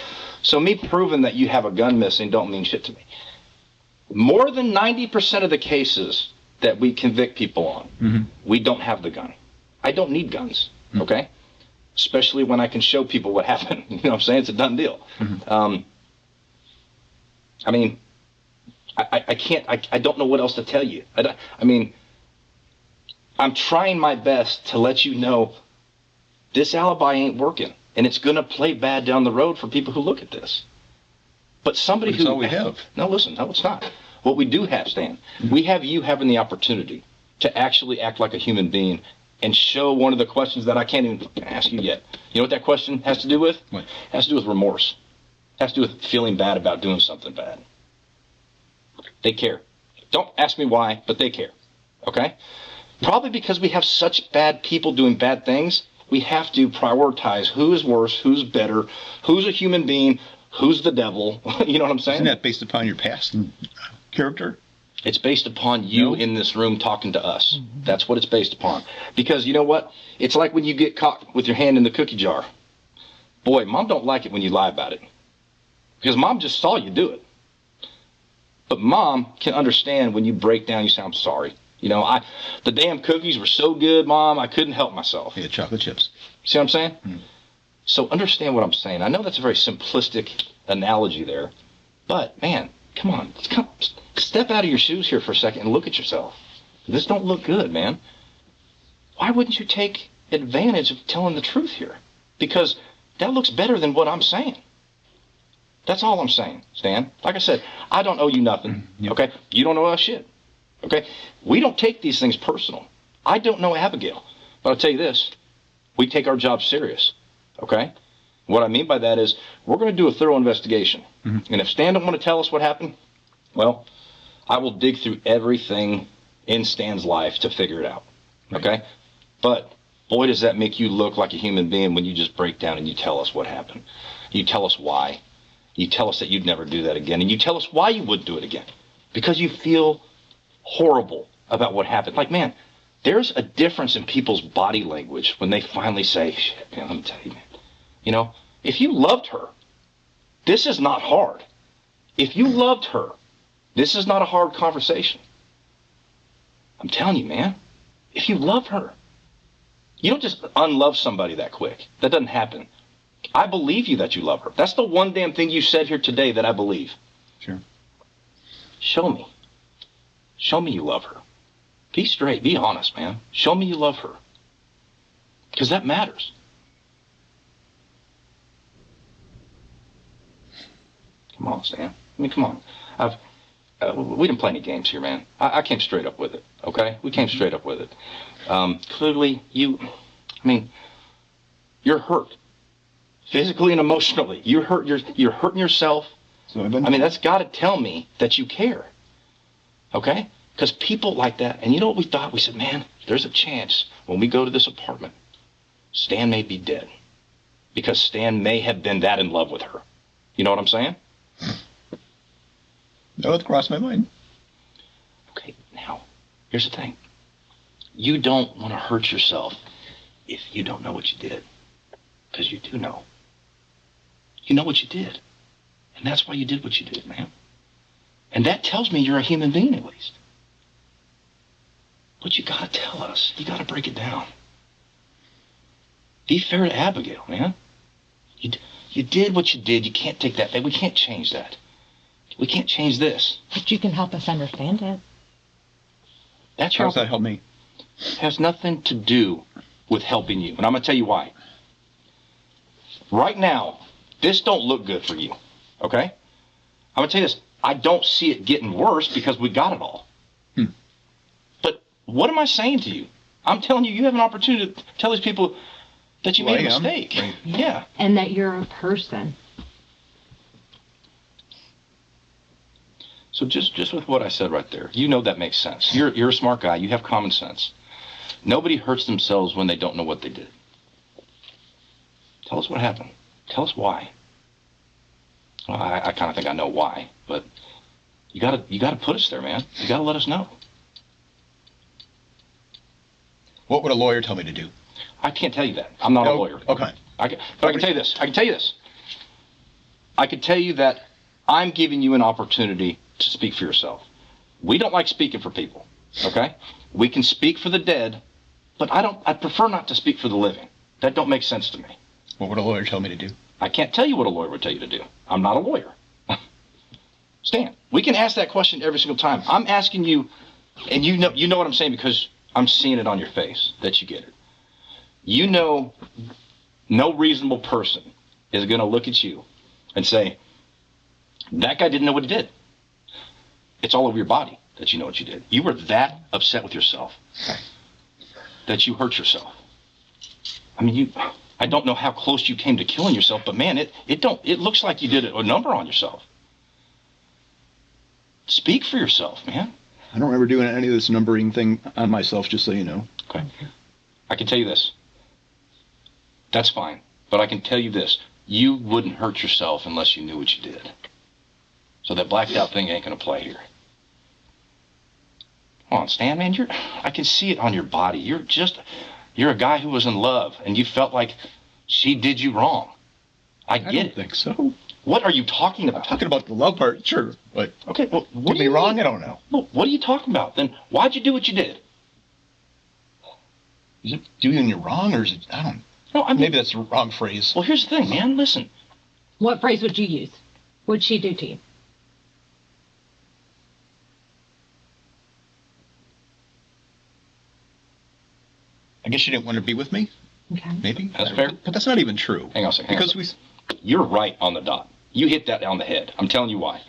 So me proving that you have a gun missing don't mean shit to me. More than 90% of the cases that we convict people on, we don't have the gun. I don't need guns, okay? Especially when I can show people what happened. You know what I'm saying? It's a done deal. I mean, I can't, I don't know what else to tell you. I mean, I'm trying my best to let you know this alibi ain't working, and it's going to play bad down the road for people who look at this. But somebody That's all we have. No, listen, no, it's not. What we do have, Stan, we have you having the opportunity to actually act like a human being and show one of the questions that I can't even ask you yet. You know what that question has to do with? What? It has to do with remorse. It has to do with feeling bad about doing something bad. They care. Don't ask me why, but they care. Okay? Probably because we have such bad people doing bad things, we have to prioritize who is worse, who's better, who's a human being, who's the devil. You know what I'm saying? Isn't that based upon your past and character? It's based upon you in this room talking to us. That's what it's based upon. Because you know what? It's like when you get caught with your hand in the cookie jar. Boy, Mom don't like it when you lie about it. Because Mom just saw you do it. But Mom can understand when you break down, you say, I'm sorry. You know, the damn cookies were so good, Mom, I couldn't help myself. Yeah, chocolate chips. See what I'm saying? So understand what I'm saying. I know that's a very simplistic analogy there. But, man, come on. Step out of your shoes here for a second and look at yourself. This don't look good, man. Why wouldn't you take advantage of telling the truth here? Because that looks better than what I'm saying. That's all I'm saying, Stan. Like I said, I don't owe you nothing, okay? You don't owe us shit, okay? We don't take these things personal. I don't know Abigail, but I'll tell you this. We take our job serious, okay? What I mean by that is we're going to do a thorough investigation. And if Stan don't want to tell us what happened, well, I will dig through everything in Stan's life to figure it out, okay? But boy, does that make you look like a human being when you just break down and you tell us what happened. You tell us why. You tell us that you'd never do that again. And you tell us why you wouldn't do it again. Because you feel horrible about what happened. Like, man, there's a difference in people's body language when they finally say, shit, man, let me tell you, man. You know, if you loved her, this is not hard. If you loved her, this is not a hard conversation. I'm telling you, man. If you love her, you don't just unlove somebody that quick. That doesn't happen. I believe you that you love her. That's the one damn thing you said here today that I believe. Sure. Show me. Show me you love her. Be straight. Be honest, man. Show me you love her. Because that matters. Come on, Stan. I mean, come on. We didn't play any games here, man. I came straight up with it, okay? We came straight up with it. Clearly, you're hurt. Physically and emotionally. You're hurting yourself. So That's got to tell me that you care. Okay? Because people like that, and you know what we thought? We said, man, there's a chance when we go to this apartment, Stan may be dead. Because Stan may have been that in love with her. You know what I'm saying? No, it crossed my mind. Okay, now, here's the thing. You don't want to hurt yourself if you don't know what you did. Because you do know. You know what you did. And that's why you did what you did, man. And that tells me you're a human being, at least. But you gotta tell us. You gotta break it down. Be fair to Abigail, man. You did what you did. You can't take that back. We can't change that. We can't change this. But you can help us understand it. That's How does that help me? It has nothing to do with helping you. And I'm gonna tell you why. Right now, this don't look good for you, okay? I'm going to tell you this. I don't see it getting worse because we got it all. But what am I saying to you? I'm telling you, you have an opportunity to tell these people that you made a mistake. Right. Yeah. And that you're a person. So just with what I said right there, you know that makes sense. You're a smart guy. You have common sense. Nobody hurts themselves when they don't know what they did. Tell us what happened. Tell us why. Well, I kind of think I know why, but you gotta put us there, man. You gotta let us know. What would a lawyer tell me to do? I can't tell you that. I'm not a lawyer. Okay. But I can tell you this. I can tell you that I'm giving you an opportunity to speak for yourself. We don't like speaking for people, okay? We can speak for the dead, but I prefer not to speak for the living. That don't make sense to me. What would a lawyer tell me to do? I can't tell you what a lawyer would tell you to do. I'm not a lawyer. Stan, we can ask that question every single time. I'm asking you, and you know what I'm saying because I'm seeing it on your face that you get it. You know, no reasonable person is going to look at you and say, that guy didn't know what he did. It's all over your body that you know what you did. You were that upset with yourself that you hurt yourself. I mean, I don't know how close you came to killing yourself, but man, it looks like you did a number on yourself. Speak for yourself, man. I don't remember doing any of this numbering thing on myself, just so you know. Okay. I can tell you this. That's fine. But I can tell you this. You wouldn't hurt yourself unless you knew what you did. So that blacked out thing ain't going to play here. Come on, Stan, man. I can see it on your body. You're a guy who was in love, and you felt like she did you wrong. I get it. I don't think so. What are you talking about? I'm talking about the love part, sure. But okay, well, get me wrong, I don't know. Well, what are you talking about? Then why'd you do what you did? Is it doing you wrong, or is it, I don't know. No, maybe that's the wrong phrase. Well, here's the thing, man. Listen. What phrase would you use? What'd she do to you? I guess she didn't want to be with me. Okay. Maybe. That's fair. But that's not even true. Hang on a second. Because you're right on the dot. You hit that on the head. I'm telling you why.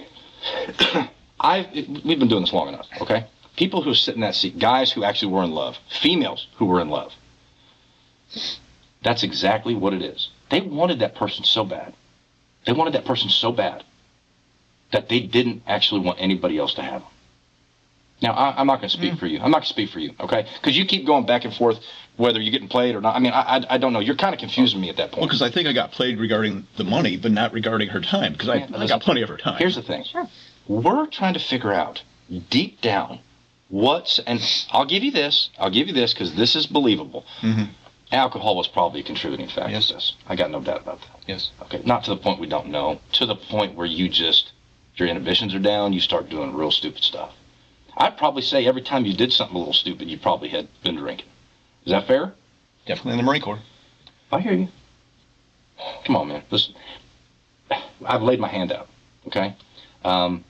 We've been doing this long enough, okay? People who sit in that seat, guys who actually were in love, females who were in love. That's exactly what it is. They wanted that person so bad. They wanted that person so bad that they didn't actually want anybody else to have them. Now, I'm not going to speak for you. I'm not going to speak for you, okay? Because you keep going back and forth whether you're getting played or not. I mean, I don't know. You're kind of confusing me at that point. Well, because I think I got played regarding the money, but not regarding her time, because I got plenty of her time. Here's the thing. Sure. We're trying to figure out deep down and I'll give you this because this is believable. Mm-hmm. Alcohol was probably a contributing factor. Yes. To this. I got no doubt about that. Yes. Okay, not to the point we don't know, to the point where your inhibitions are down, you start doing real stupid stuff. I'd probably say every time you did something a little stupid, you probably had been drinking. Is that fair? Definitely in the Marine Corps. I hear you. Come on, man. Listen, I've laid my hand out, okay? I'm,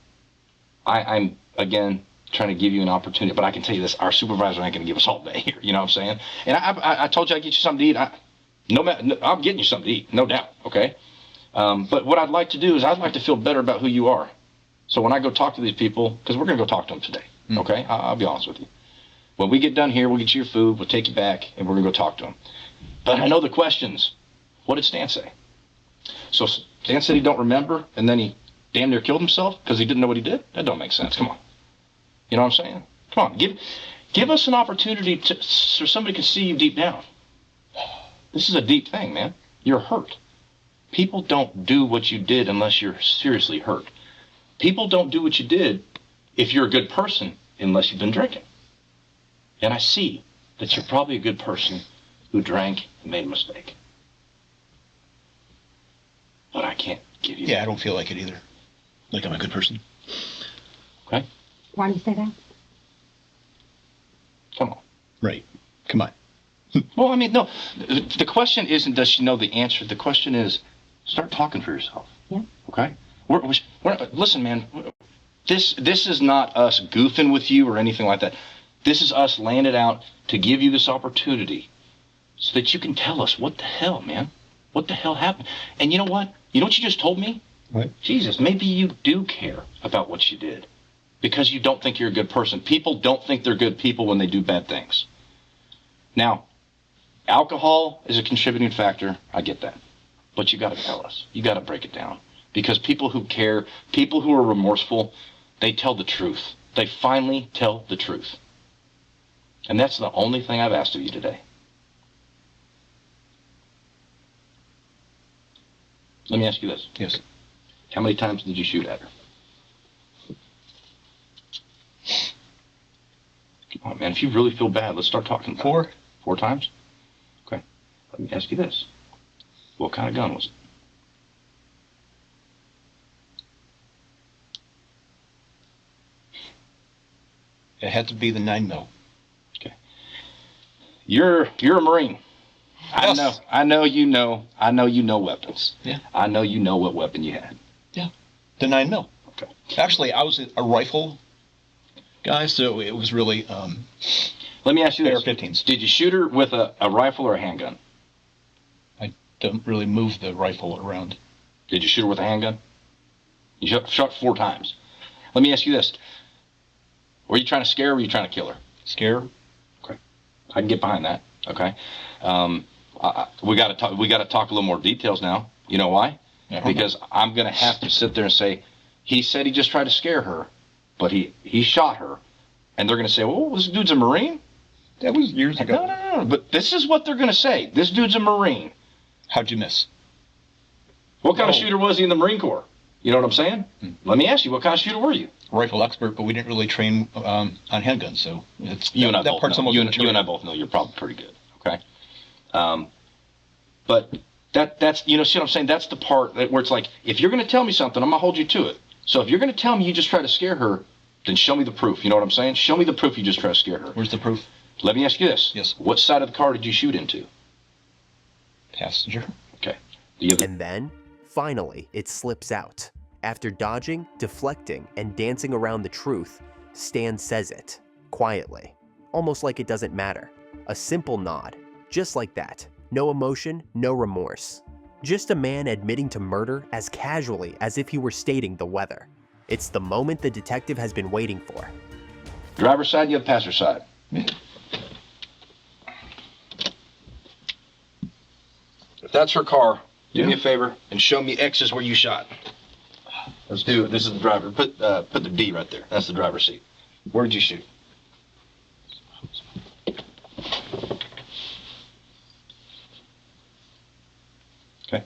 again, trying to give you an opportunity, but I can tell you this, our supervisor ain't going to give us all day here, you know what I'm saying? And I told you I'd get you something to eat. I'm getting you something to eat, no doubt, okay? But what I'd like to do is I'd like to feel better about who you are. So when I go talk to these people, because we're going to go talk to them today, okay? I'll be honest with you. When we get done here, we'll get you your food, we'll take you back, and we're going to go talk to them. But I know the questions. What did Stan say? So Stan said he don't remember, and then he damn near killed himself because he didn't know what he did? That don't make sense. Come on. You know what I'm saying? Come on. Give us an opportunity so somebody can see you deep down. This is a deep thing, man. You're hurt. People don't do what you did unless you're seriously hurt. People don't do what you did if you're a good person unless you've been drinking. And I see that you're probably a good person who drank and made a mistake. But I can't give you that. I don't feel like it either. Like I'm a good person. Okay? Why do you say that? Come on. Right. Come on. Well, I mean, no. The question isn't does she know the answer. The question is start talking for yourself. Yeah. Okay? Listen, man. This is not us goofing with you or anything like that. This is us laying it out to give you this opportunity so that you can tell us what the hell, man. What the hell happened? And you know what? You know what you just told me? What? Jesus, maybe you do care about what you did because you don't think you're a good person. People don't think they're good people when they do bad things. Now, alcohol is a contributing factor. I get that. But you got to tell us. You got to break it down. Because people who care, people who are remorseful, they tell the truth. They finally tell the truth. And that's the only thing I've asked of you today. Let me ask you this. Yes. How many times did you shoot at her? Come on, man. If you really feel bad, let's start talking about it. 4 times? Okay. Let me ask you this. What kind of gun was it? It had to be the 9mm. Okay. You're a Marine. Yes. I know you know weapons. Yeah. I know you know what weapon you had. Yeah. The 9mm. Okay. Actually, I was a rifle guy, so it was really Let me ask you this. AR-15s. Did you shoot her with a rifle or a handgun? I don't really move the rifle around. Did you shoot her with a handgun? You shot 4 times. Let me ask you this. Were you trying to scare her or were you trying to kill her? Scare? Okay. I can get behind that. Okay. We got to talk a little more details now. You know why? Yeah. Because I'm going to have to sit there and say, he said he just tried to scare her, but he shot her. And they're going to say, well, this dude's a Marine? That was years ago. No. But this is what they're going to say. This dude's a Marine. How'd you miss? What kind of Oh. shooter was he in the Marine Corps? You know what I'm saying? Let me ask you, what kind of shooter were you? Rifle expert, but we didn't really train on handguns, so it's You and I that both part's know. almost You and immaterial. I both know you're probably pretty good. Okay. But that's see what I'm saying? That's the part where it's like, if you're going to tell me something, I'm going to hold you to it. So if you're going to tell me you just tried to scare her, then show me the proof. You know what I'm saying? Show me the proof you just tried to scare her. Where's the proof? Let me ask you this. Yes. What side of the car did you shoot into? Passenger. Okay. Do you have And then, finally, it slips out. After dodging, deflecting, and dancing around the truth, Stan says it, quietly, almost like it doesn't matter. A simple nod, just like that. No emotion, no remorse. Just a man admitting to murder as casually as if he were stating the weather. It's the moment the detective has been waiting for. driver's side, you have passenger side? If that's her car, do me a favor and show me X's where you shot. Let's do it. This is the driver. Put the D right there. That's the driver's seat. Where did you shoot? Okay.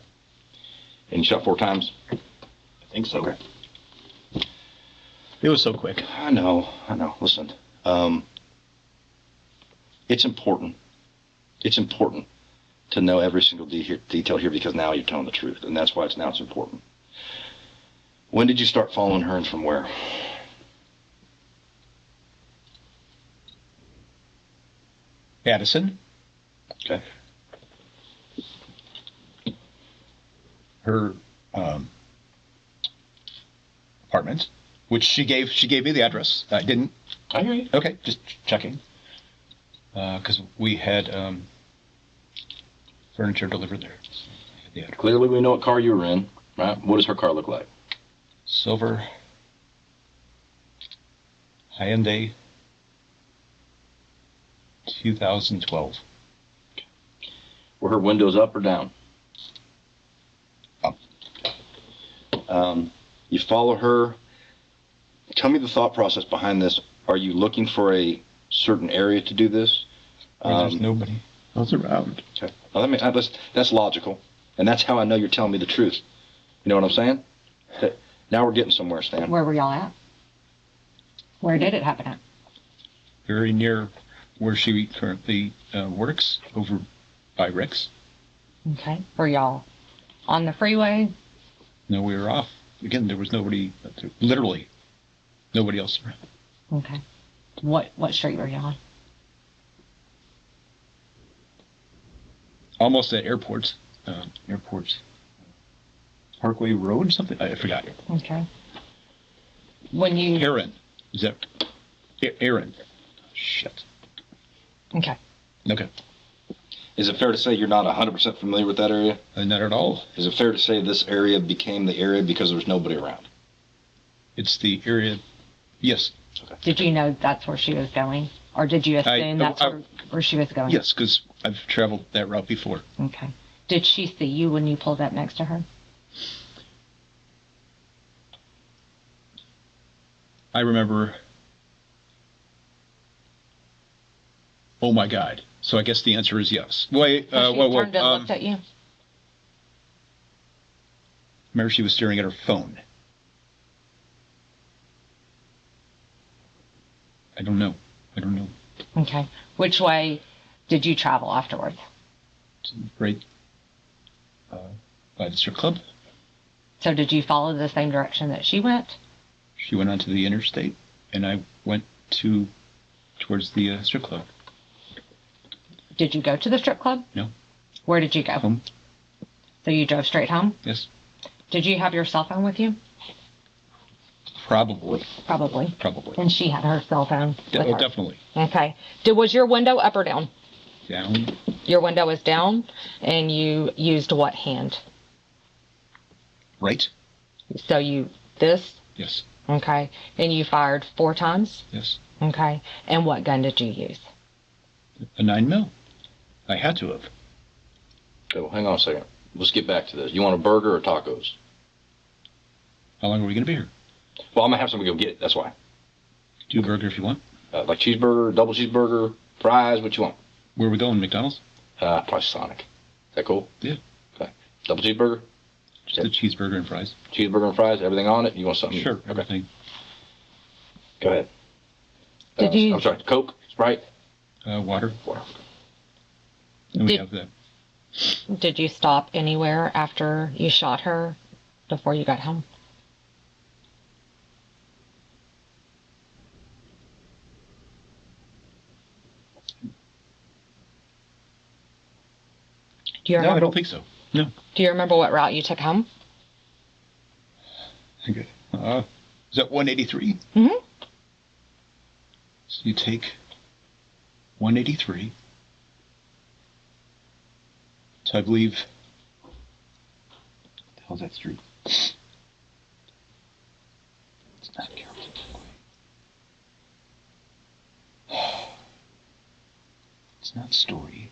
And you shot 4 times? I think so. Okay. It was so quick. I know. Listen, it's important. It's important to know every single detail here because now you're telling the truth, and that's why it's important. When did you start following her and from where? Addison, Okay. her apartment, which she gave me the address. I didn't. I hear you. Okay, just checking. Because we had furniture delivered there. I had the address. Clearly, we know what car you were in, right? What does her car look like? Silver Hyundai 2012. Were her windows up or down? Up. You follow her. Tell me the thought process behind this. Are you looking for a certain area to do this? There's nobody else around. Okay. Well, that's logical, and that's how I know you're telling me the truth. You know what I'm saying? Now we're getting somewhere, Stan. Where were y'all at? Where did it happen at? Very near where she currently works, over by Rick's. Okay. Were y'all on the freeway? No, we were off. Again, there was nobody, literally nobody else around. Okay. What street were y'all on? Almost at airports. Parkway Road, something? I forgot. Okay. When you... Aaron. Is that Aaron? Shit. Okay. Okay. Is it fair to say you're not 100% familiar with that area? Not at all. Is it fair to say this area became the area because there was nobody around? It's the area. Yes. Did you know that's where she was going? Or did you assume that's where she was going? Yes, because I've traveled that route before. Okay. Did she see you when you pulled up next to her? I remember. Oh my God. So I guess the answer is yes. Wait, So she turned and looked at you? Remember, she was staring at her phone. I don't know. Okay. Which way did you travel afterwards? Right by the strip club. So did you follow the same direction that she went? She went onto the interstate, and I went towards the strip club. Did you go to the strip club? No. Where did you go? Home. So you drove straight home? Yes. Did you have your cell phone with you? Probably. Probably. Probably. And she had her cell phone with Oh, her. definitely. Okay. Was your window up or down? Down. Your window was down, and you used what hand? Right. So this? Yes. Okay. And you fired 4 times? Yes. Okay. And what gun did you use? A 9mm. I had to have. Okay, well, hang on a second. Let's get back to this. You want a burger or tacos? How long are we going to be here? Well, I'm going to have somebody go get it. That's why. Do a burger if you want. Like cheeseburger, double cheeseburger, fries, what you want? Where are we going? McDonald's? Probably Sonic. Is that cool? Yeah. Okay. Double cheeseburger? Just a cheeseburger and fries. Cheeseburger and fries, everything on it? You want something? Sure. Okay. Everything. Go ahead. Did you- I'm sorry. Coke? Sprite? Water. Water. And we Did- have that. Did you stop anywhere after you shot her before you got home? Do you No, remember? I don't think so. No. Do you remember what route you took home? Okay. Is that 183? Mhm. So you take 183. So I believe. What the hell's that street? It's not Carrollton Parkway. It's not Story.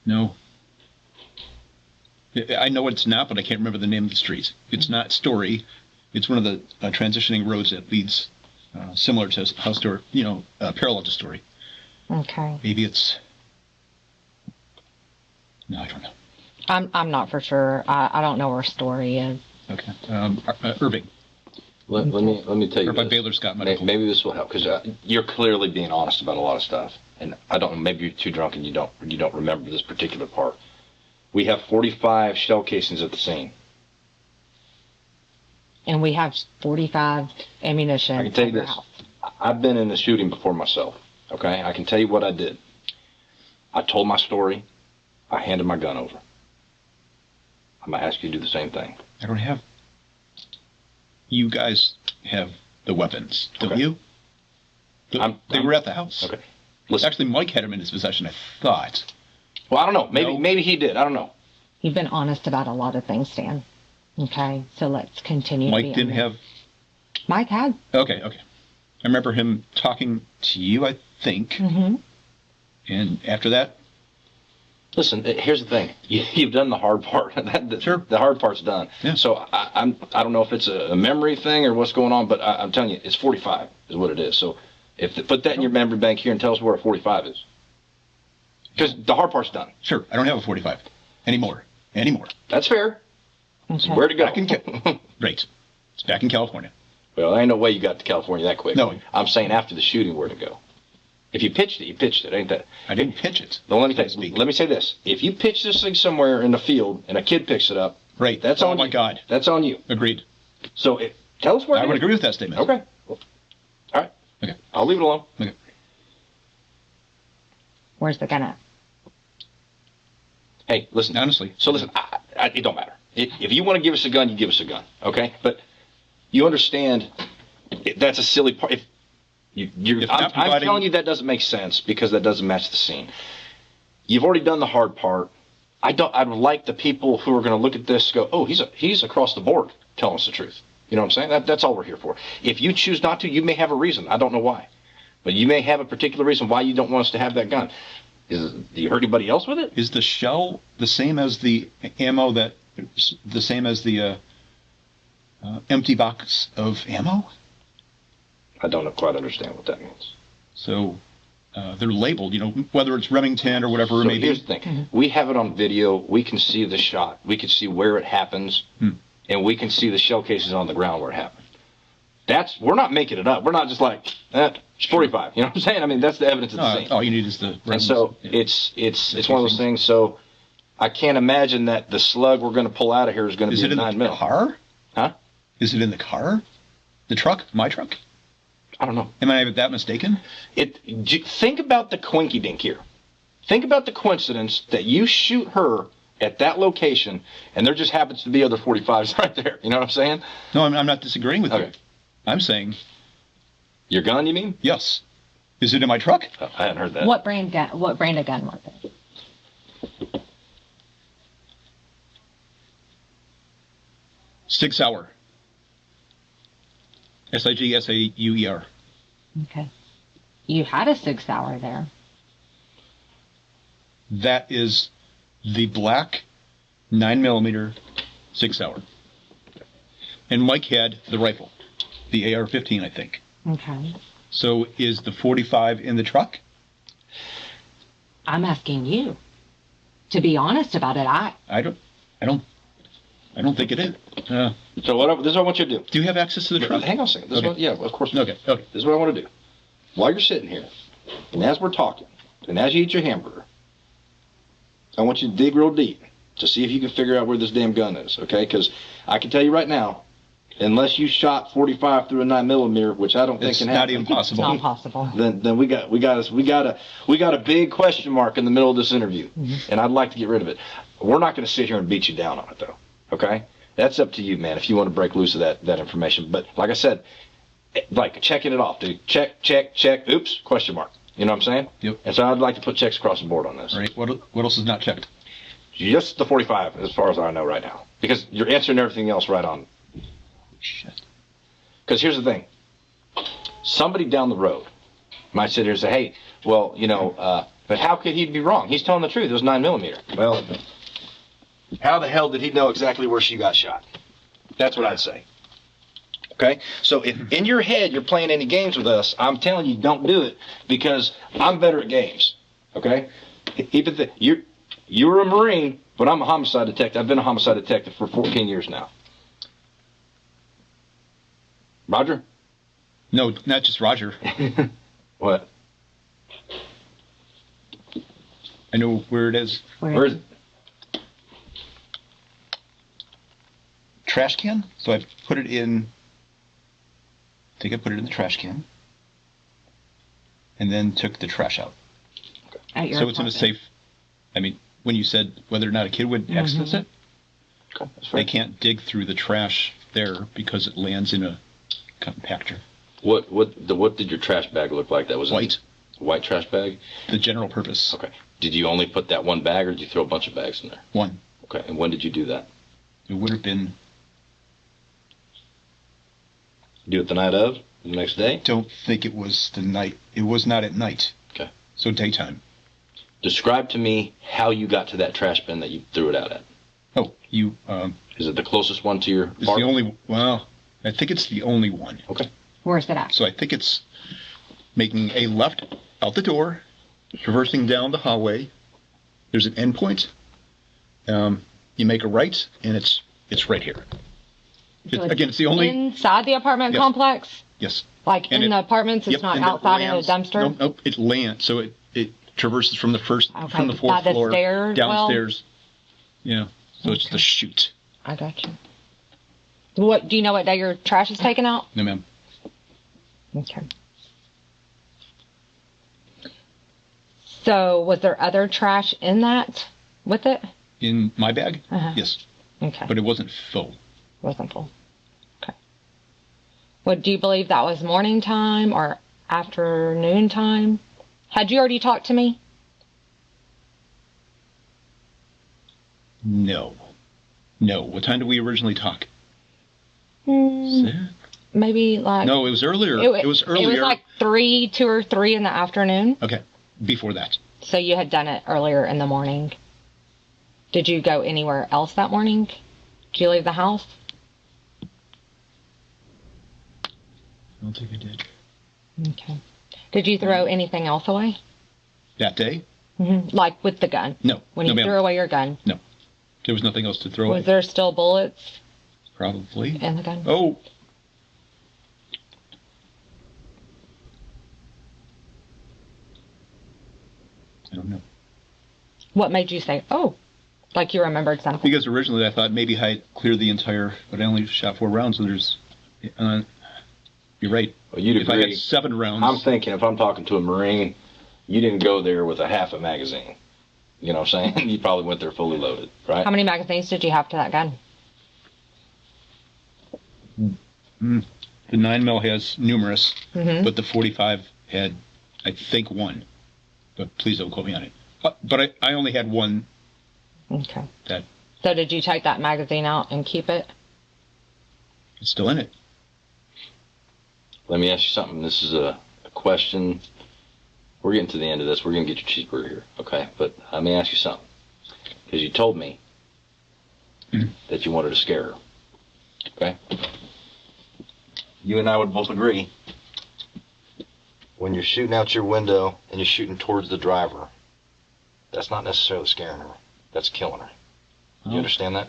No. I know it's not, but I can't remember the name of the street. It's not Story. It's one of the transitioning roads that leads similar to how Story, parallel to Story. Okay. Maybe it's. No, I don't know. I'm not for sure. I don't know where Story is. Okay. Irving. Let me tell you Or by this. Baylor Scott Medical. Maybe this will help because you're clearly being honest about a lot of stuff, and I don't. Maybe you're too drunk and you don't remember this particular part. We have 45 shell casings at the scene. And we have 45 ammunition. I can tell you at your this. house. I've been in the shooting before myself. Okay, I can tell you what I did. I told my story. I handed my gun over. I'm gonna ask you to do the same thing. I don't have. You guys have the weapons, don't Okay. you? They were at the house. Okay. Listen. Actually, Mike had them in his possession, I thought. Well, I don't know. No. Maybe he did. I don't know. You've been honest about a lot of things, Dan. Okay, so let's continue. Mike to be didn't honest. have. Mike had. Okay. I remember him talking to you, I think. Mm-hmm. And after that, Listen, here's the thing. You've done the hard part. Sure. The hard part's done. Yeah. So I don't know if it's a memory thing or what's going on, but I'm telling you, it's 45 is what it is. So put that in your memory bank here and tell us where a 45 is. Because the hard part's done. sure, I don't have a 45 anymore. That's fair. Okay. Where to go? Back in Right. It's back in California. Well, there ain't no way you got to California that quick. No. I'm saying after the shooting, where to go. If you pitched it, you pitched it. Ain't that? I didn't pitch it. Well, let so to speak. me say this. If you pitch this thing somewhere in the field and a kid picks it up, Right. that's Oh on my you. God. That's on you. Agreed. So tell us where I it would is. agree with that statement. Okay. Well, all right. Okay. I'll leave it alone. Okay. Where's the gun at? Hey, listen. Honestly. So listen, it don't matter. If you want to give us a gun, you give us a gun, okay? But you understand that's a silly part. If I'm not providing- telling you that doesn't make sense because that doesn't match the scene. You've already done the hard part. I'd like the people who are going to look at this go, oh, he's across the board telling us the truth. You know what I'm saying? That's all we're here for. If you choose not to, you may have a reason. I don't know why. But you may have a particular reason why you don't want us to have that gun. Do you hurt anybody else with it? Is the shell the same as the ammo the same as the empty box of ammo? I don't quite understand what that means. So they're labeled, whether it's Remington or whatever it So may here's be. the thing. We have it on video. We can see the shot. We can see where it happens. and we can see the shell cases on the ground where it happened. We're not making it up. We're not just like, it's 45. You know what I'm saying? I mean, that's the evidence of the scene. All you need is the. And so it's one of those things. So I can't imagine that the slug we're going to pull out of here is going to be a 9 mil. Is it in the car? Huh? Is it in the car? The truck? My truck? I don't know. Am I that mistaken? Think about the quinky dink here. Think about the coincidence that you shoot her at that location, and there just happens to be other 45s right there. You know what I'm saying? No, I'm not disagreeing with Okay. you. I'm saying Your gun, you mean? yes. Is it in my truck? Oh, I hadn't heard that. What brand of gun was it? 6 Sauer. SIGSAUER. Okay. You had a 6 Sauer there. That is the black 9mm 6 Sauer. And Mike had the rifle, the AR-15, I think. Okay. So is the 45 in the truck? I'm asking you. To be honest about it, I don't think it is. So this is what I want you to do. Do you have access to the truck? Hang on a second. This Okay. is what, yeah, of course. Okay. This is what I want to do. While you're sitting here, and as we're talking, and as you eat your hamburger, I want you to dig real deep to see if you can figure out where this damn gun is, okay? Because I can tell you right now, unless you shot 45 through a 9mm, which I don't think It's can not happen. even it's possible. not possible. Then we got a big question mark in the middle of this interview, and I'd like to get rid of it. We're not going to sit here and beat you down on it, though. Okay, that's up to you, man. If you want to break loose of that information, but like I said, like checking it off, dude. Check. Oops, question mark. You know what I'm saying? Yep. And so I'd like to put checks across the board on this. All right. What else is not checked? Just the 45, as far as I know right now, because you're answering everything else right on. Shit. Because here's the thing. Somebody down the road might sit here and say, hey, well, but how could he be wrong? He's telling the truth. It was 9mm. Well, how the hell did he know exactly where she got shot? That's what I'd say. Okay? So if in your head you're playing any games with us, I'm telling you, don't do it, because I'm better at games. Okay? You're a Marine, but I'm a homicide detective. I've been a homicide detective for 14 years now. Roger? No, not just Roger. What? I know where it is. Where is it? Trash can. So I put it in. I think I put it in the trash can, and then took the trash out. At your So it's in a apartment. safe. I mean, when you said whether or not a kid would access it, Okay, that's fair. they can't dig through the trash there because it lands in a compactor. What did your trash bag look like? That was White. White trash bag. The general purpose. Okay. Did you only put that one bag, or did you throw a bunch of bags in there? One. Okay. And when did you do that? It would have been. Do it the night of? The next day? Don't think it was the night. It was not at night. Okay. So daytime. Describe to me how you got to that trash bin that you threw it out at. Oh, you. Is it the closest one to your It's the apartment? only. Well, I think it's the only one. Okay. Where's it at? So I think it's making a left out the door, traversing down the hallway. There's an end point. You make a right, and it's right here. So Again, it's the only. inside the apartment Yes. complex? Yes. Like And in it- the apartments, it's Yep, not and it outside in a lands- dumpster? Nope. It lands. So it traverses from the fourth By the floor stairs, downstairs. Yeah. So it's Okay. the chute. I got you. What do you know what day your trash is taken out? No, ma'am. Okay. So was there other trash in that with it? In my bag? Uh-huh. Yes. Okay. But it wasn't full. Wasn't full. Okay. What do you believe that was morning time or afternoon time? Had you already talked to me? No. No. What time did we originally talk? Maybe like No, it was earlier. It was earlier. It was like 2 or 3 in the afternoon. Okay. Before that. So you had done it earlier in the morning. Did you go anywhere else that morning? Did you leave the house? I don't think I did. Okay. Did you throw anything else away? That day? Like with the gun? No. When No, you ma'am. threw away your gun? No. There was nothing else to throw Was away. there still bullets Probably. And the gun. Oh. I don't know. What made you say, oh, like you remembered something? Because originally I thought maybe I cleared the entire, but I only shot 4 rounds, so there's, you're right. Well, you'd If I agree. had 7 rounds. I'm thinking if I'm talking to a Marine, you didn't go there with a half a magazine. You know what I'm saying? You probably went there fully loaded, right? How many magazines did you have to that gun? The 9mm has numerous, Mm-hmm. but the 45 had, I think, 1. But please don't quote me on it. But I only had 1 Okay. that So did you take that magazine out and keep it? is still in it. Let me ask you something. This is a question. We're getting to the end of this. We're going to get your cheeseburger here, okay? But let me ask you something. Because you told me that you wanted to scare her, okay? You and I would both agree when you're shooting out your window and you're shooting towards the driver, that's not necessarily scaring her. That's killing her. You Oh. understand that?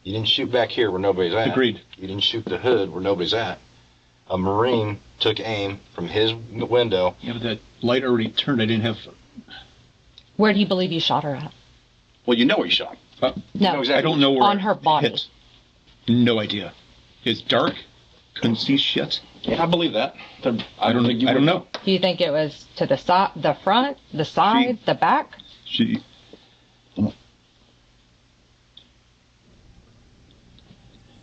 You didn't shoot back here where nobody's at. Agreed. You didn't shoot the hood where nobody's at. A Marine took aim from his window. Yeah, but that light already turned. I didn't have. Where do you believe you shot her at? Well, you know where you shot. No. know exactly. I don't know where. On her body. Hit. No idea. It's dark. Couldn't see shit. Yeah, I believe that. I don't know. Do you think it was to the side, the front, the side, the back? She.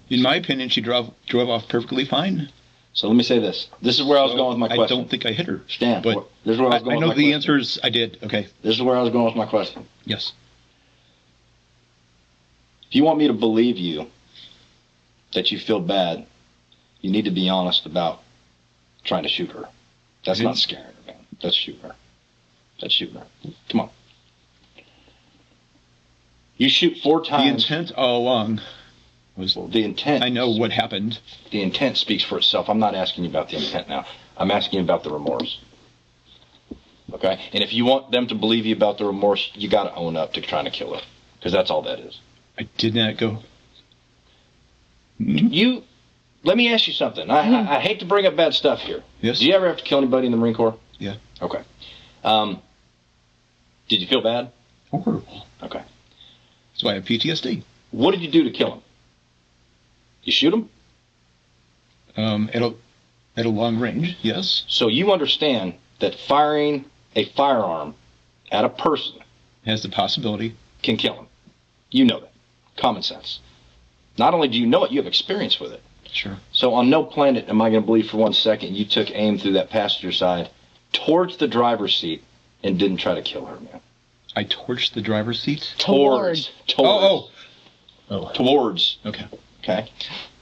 In my opinion, she drove off perfectly fine. So let me say this. This is where I was going with my question. I don't think I hit her. Stan, but this is where I was going I with know my the question. answer is I did. Okay. This is where I was going with my question. Yes. If you want me to believe you that you feel bad, you need to be honest about trying to shoot her. That's not scaring her, man. That's shooting her. That's shooting her. Come on. You shoot 4 The times. intent all along was. The intent. I know what happened. The intent speaks for itself. I'm not asking you about the intent now. I'm asking you about the remorse. Okay? And if you want them to believe you about the remorse, you got to own up to trying to kill her. Because that's all that is. I did not go. You, let me ask you something. I hate to bring up bad stuff here. Yes. Did you ever have to kill anybody in the Marine Corps? Yeah. Okay. Did you feel bad? Horrible. Okay. That's why I have PTSD. What did you do to kill him? You shoot him? At a long range, yes. So you understand that firing a firearm at a person Has the possibility. can kill him. You know that. Common sense. Not only do you know it, you have experience with it. Sure. So on no planet am I going to believe for 1 second you took aim through that passenger side towards the driver's seat and didn't try to kill her, man. I torched the driver's seat. Towards. Oh. Towards. Okay. Okay?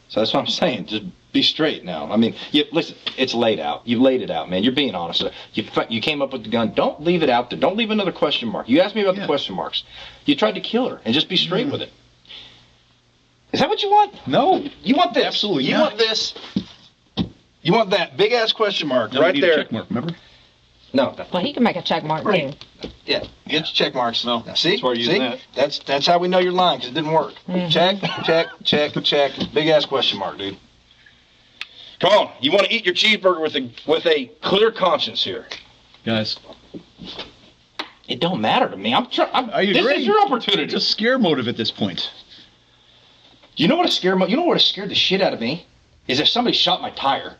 So that's what I'm saying. Just be straight now. I mean, listen, it's laid out. You laid it out, man. You're being honest. You came up with the gun. Don't leave it out there. Don't leave another question mark. You asked me about the question marks. You tried to kill her, and just be straight with it. Is that what you want? No. You want this? Absolutely You not. want this? You want that big ass question mark Now we right need a there? check mark, remember? No. Well, he can make a check mark too. Yeah, get your check marks. No, Now, see, that's why you're see, using that. that's how we know you're lying because it didn't work. Check, check, big ass question mark, dude. Come on, you want to eat your cheeseburger with a clear conscience here. Guys, It don't matter to me. I This agree. is your opportunity. it's a scare motive at this point. You know what scared the shit out of me is if somebody shot my tire.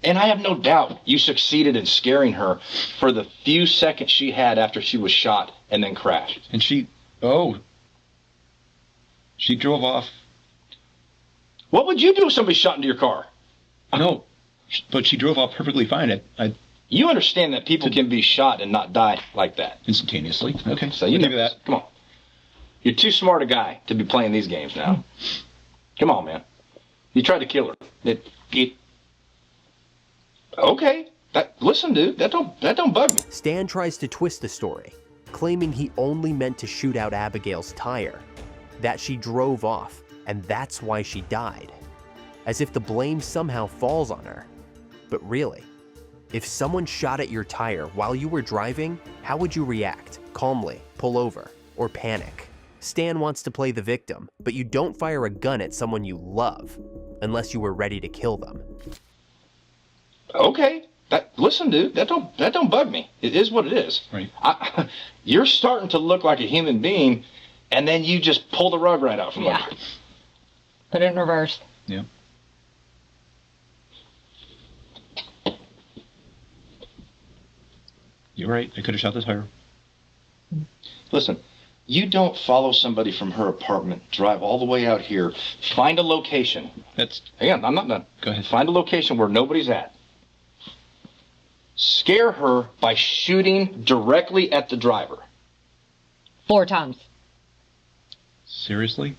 And I have no doubt you succeeded in scaring her for the few seconds she had after she was shot and then crashed. And she drove off. What would you do if somebody shot into your car? No, but she drove off perfectly fine. I You understand that people can be shot and not die like that. instantaneously. Okay, So you I'll know give you that. Come on. You're too smart a guy to be playing these games now. Come on, man. You tried to kill her. Okay. Listen, dude. That don't bug me. Stan tries to twist the story, claiming he only meant to shoot out Abigail's tire, that she drove off, and that's why she died. As if the blame somehow falls on her. But really, if someone shot at your tire while you were driving, how would you react? Calmly, pull over, or panic? Stan wants to play the victim, but you don't fire a gun at someone you love unless you were ready to kill them. Okay. Listen, dude, that don't bug me. It is what it is. Right. You're starting to look like a human being, and then you just pull the rug right out from Yeah. under. Put it in reverse. Yeah. You're right. I could have shot the tire. Listen, you don't follow somebody from her apartment, drive all the way out here, find a location. That's. Again, I'm not done. Go ahead. Find a location where nobody's at. Scare her by shooting directly at the driver. 4 times. Seriously?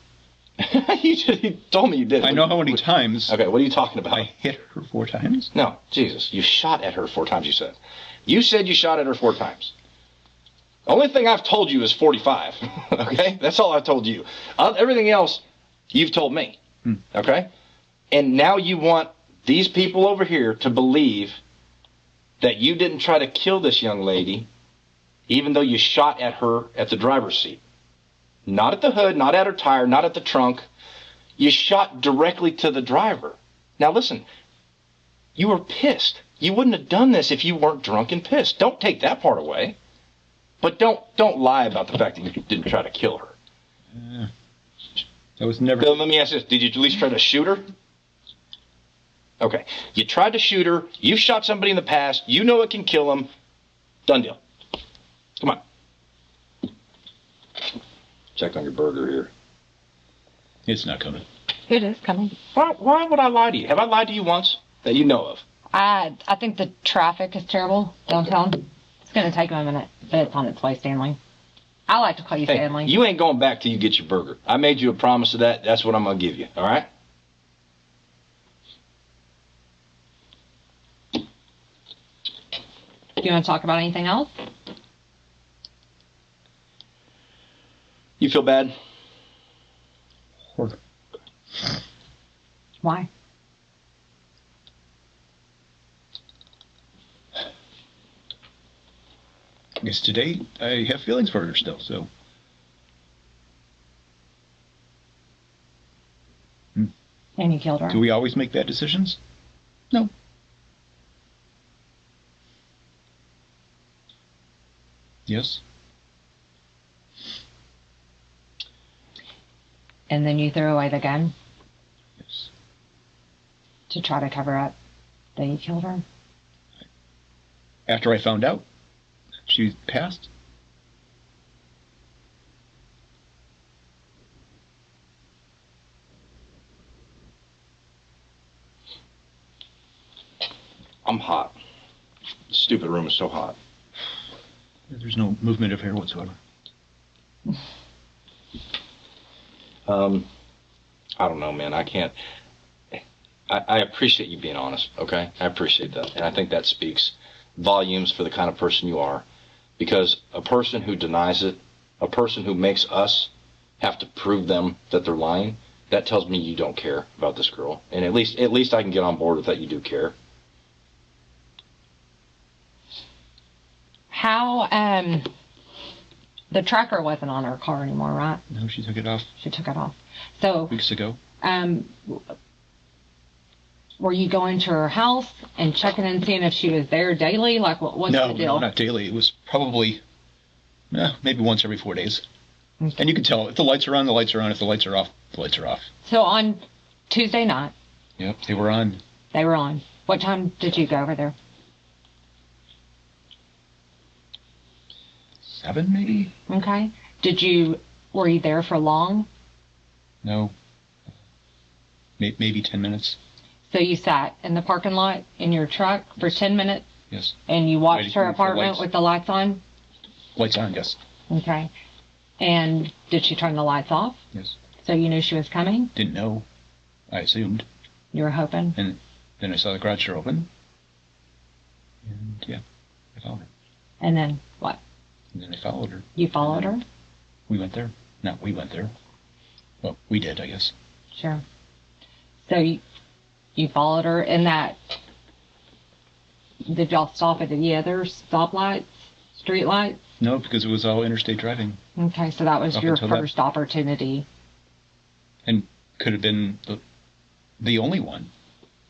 You told me you did. I know how many times Okay, what are you talking about? I hit her 4 times. No, Jesus, you shot at her 4 times, you said. You said you shot at her 4 times. The only thing I've told you is 45, okay? That's all I've told you. Everything else, you've told me, okay? And now you want these people over here to believe that you didn't try to kill this young lady, even though you shot at her at the driver's seat. Not at the hood, not at her tire, not at the trunk. You shot directly to the driver. Now listen, you were pissed. You wouldn't have done this if you weren't drunk and pissed. Don't take that part away. But don't lie about the fact that you didn't try to kill her. I was never. Let me ask this. Did you at least try to shoot her? Okay. You tried to shoot her. You've shot somebody in the past. You know it can kill them. Done deal. Come on. Check on your burger here. It's not coming. It is coming. Why would I lie to you? Have I lied to you once that you know of? I think the traffic is terrible downtown. It's going to take me a minute, but it's on its way, Stanley. I like to call you Hey, Stanley. you ain't going back till you get your burger. I made you a promise of that. That's what I'm going to give you. All right? Do you want to talk about anything else? You feel bad? Why? I guess today I have feelings for her still, so. And you killed her. Do we always make bad decisions? No. Yes. And then you threw away the gun Yes. to try to cover up that you killed her. After I found out she passed. I'm hot. The stupid room is so hot. There's no movement of hair whatsoever. I don't know, man. I can't. I appreciate you being honest, okay? I appreciate that. And I think that speaks volumes for the kind of person you are. Because a person who denies it, a person who makes us have to prove them that they're lying, that tells me you don't care about this girl. And at least I can get on board with that you do care. How, the tracker wasn't on her car anymore, right? No, she took it off She took it off. So, weeks ago. were you going to her house and checking and seeing if she was there daily? Like, what's No, the deal? no, not daily. It was probably maybe once every 4 days. Okay. And you can tell if the lights are on, the lights are on. If the lights are off, the lights are off. So on Tuesday night, Yep, they were on. they were on. What time did you go over there? 7 maybe? Okay. Were you there for long? No. Maybe 10 minutes. So you sat in the parking lot in your truck for 10 minutes Yes. and you watched Waiting her for apartment lights. with the lights on? Lights on, yes. Okay. And did she turn the lights off? Yes. So you knew she was coming? Didn't know. I assumed. You were hoping? And then I saw the garage door open. And yeah, I followed her. And then what? And then I followed her. You followed her? We went there. No, we went there. Well, we did, I guess. Sure. So you followed her in that. Did y'all stop at the other stoplights, street lights? No, because it was all interstate driving, Okay, so that was Up your until that. first opportunity. and could have been the only one.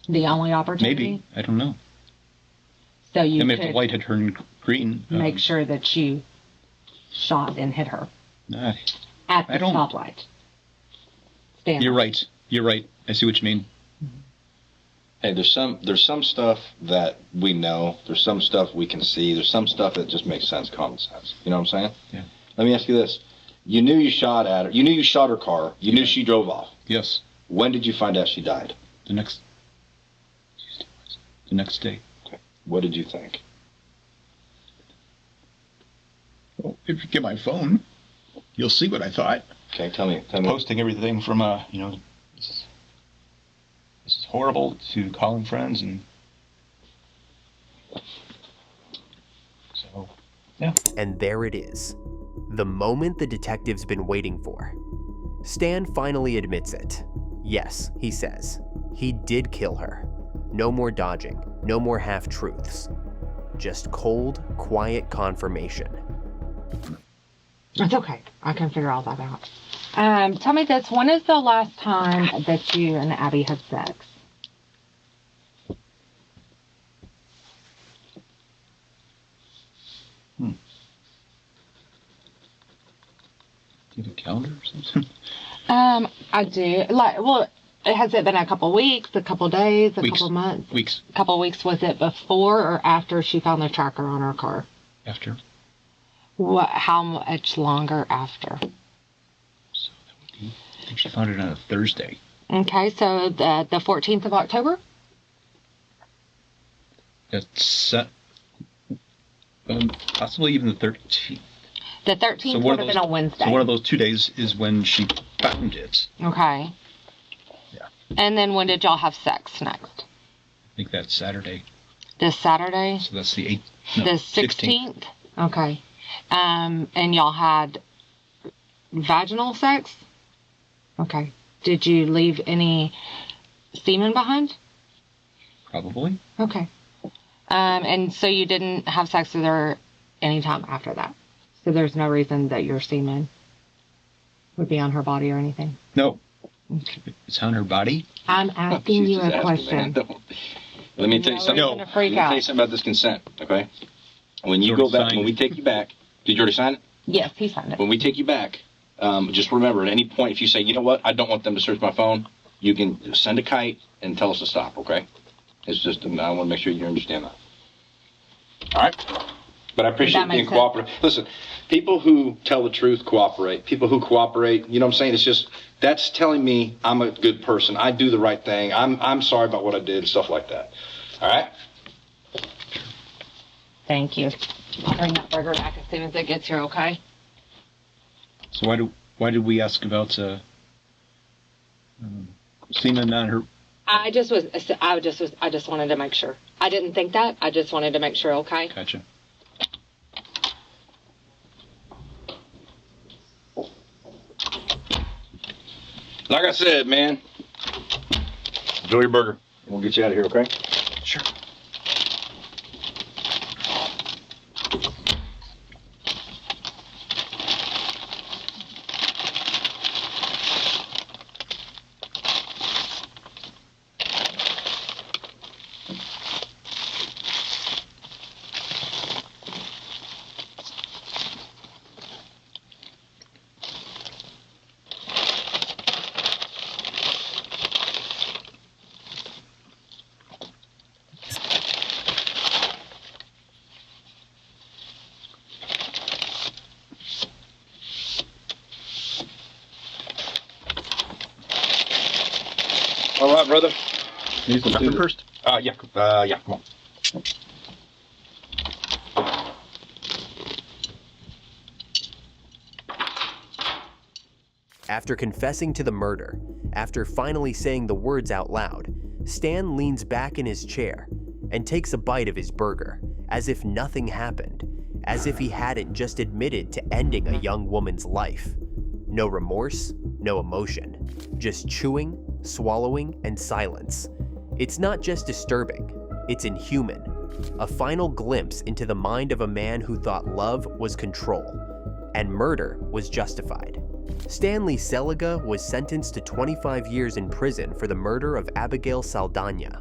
The only opportunity? Maybe, I don't know. So you I mean, if the could light had turned green. make sure that you shot and hit her Nah, at the I don't- stoplight. Stand you're up. right. You're right. I see what you mean. Hey, there's some stuff that we know. There's some stuff we can see. There's some stuff that just makes sense, common sense. You know what I'm saying? Yeah. Let me ask you this: you knew you shot at her. You knew you shot her car. You knew she drove off. Yes. When did you find out she died? The next day. What did you think? Well, if you get my phone, you'll see what I thought. Okay, tell me. Posting everything from this is horrible, to calling friends, and so And there it is. The moment the detective's been waiting for. Stan finally admits it. Yes, he says. He did kill her. No more dodging, no more half-truths. Just cold, quiet confirmation. It's okay. I can figure all that out. Tell me this. When is the last time that you and Abby had sex? Do you have a calendar or something? I do. Has it been a couple weeks, a couple days, a Weeks. couple months? Weeks A couple weeks. Was it before or after she found the tracker on her car? after. What? How much longer after? So that would be, I think she found it on a Thursday. Okay, so the 14th of October? That's possibly even the 13th. The 13th So would one have of been those. a Wednesday. So one of those 2 days is when she found it. Okay. Yeah. And then when did y'all have sex next? I think that's Saturday. This Saturday? So that's the 8th. No, The 16th? Okay. And y'all had vaginal sex? Okay. Did you leave any semen behind? Probably. Okay. And so you didn't have sex with her anytime after that? So there's no reason that your semen would be on her body or anything? No. It's on her body. I'm asking She's you just a asking, man. question. Let me tell you something. No, Let gonna freak me tell you out. something about this consent. Okay. When you It's go already back, signed. when we take you back, did you already sign it? Yes, he signed it. When we take you back, just remember at any point if you say, you know what, I don't want them to search my phone, you can send a kite and tell us to stop. Okay. It's just I want to make sure you understand that. All right. But I appreciate That being makes sense. cooperative. Listen, people who tell the truth cooperate. People who cooperate, you know what I'm saying? It's just, that's telling me I'm a good person. I do the right thing. I'm sorry about what I did and stuff like that. All right? Thank you. I'll bring that burger back as soon as it gets here, okay? So why did we ask about semen on her? I just wanted to make sure. I didn't think that. I just wanted to make sure, okay? Gotcha. Like I said, man, enjoy your burger. We'll get you out of here, okay? Sure. All right, brother. Need some pepper first? Yeah, come on. After confessing to the murder, after finally saying the words out loud, Stan leans back in his chair and takes a bite of his burger, as if nothing happened, as if he hadn't just admitted to ending a young woman's life. No remorse, no emotion, just chewing, swallowing, and silence. It's not just disturbing, it's inhuman, a final glimpse into the mind of a man who thought love was control and murder was justified. Stanley Seliga was sentenced to 25 years in prison for the murder of Abigail Saldana.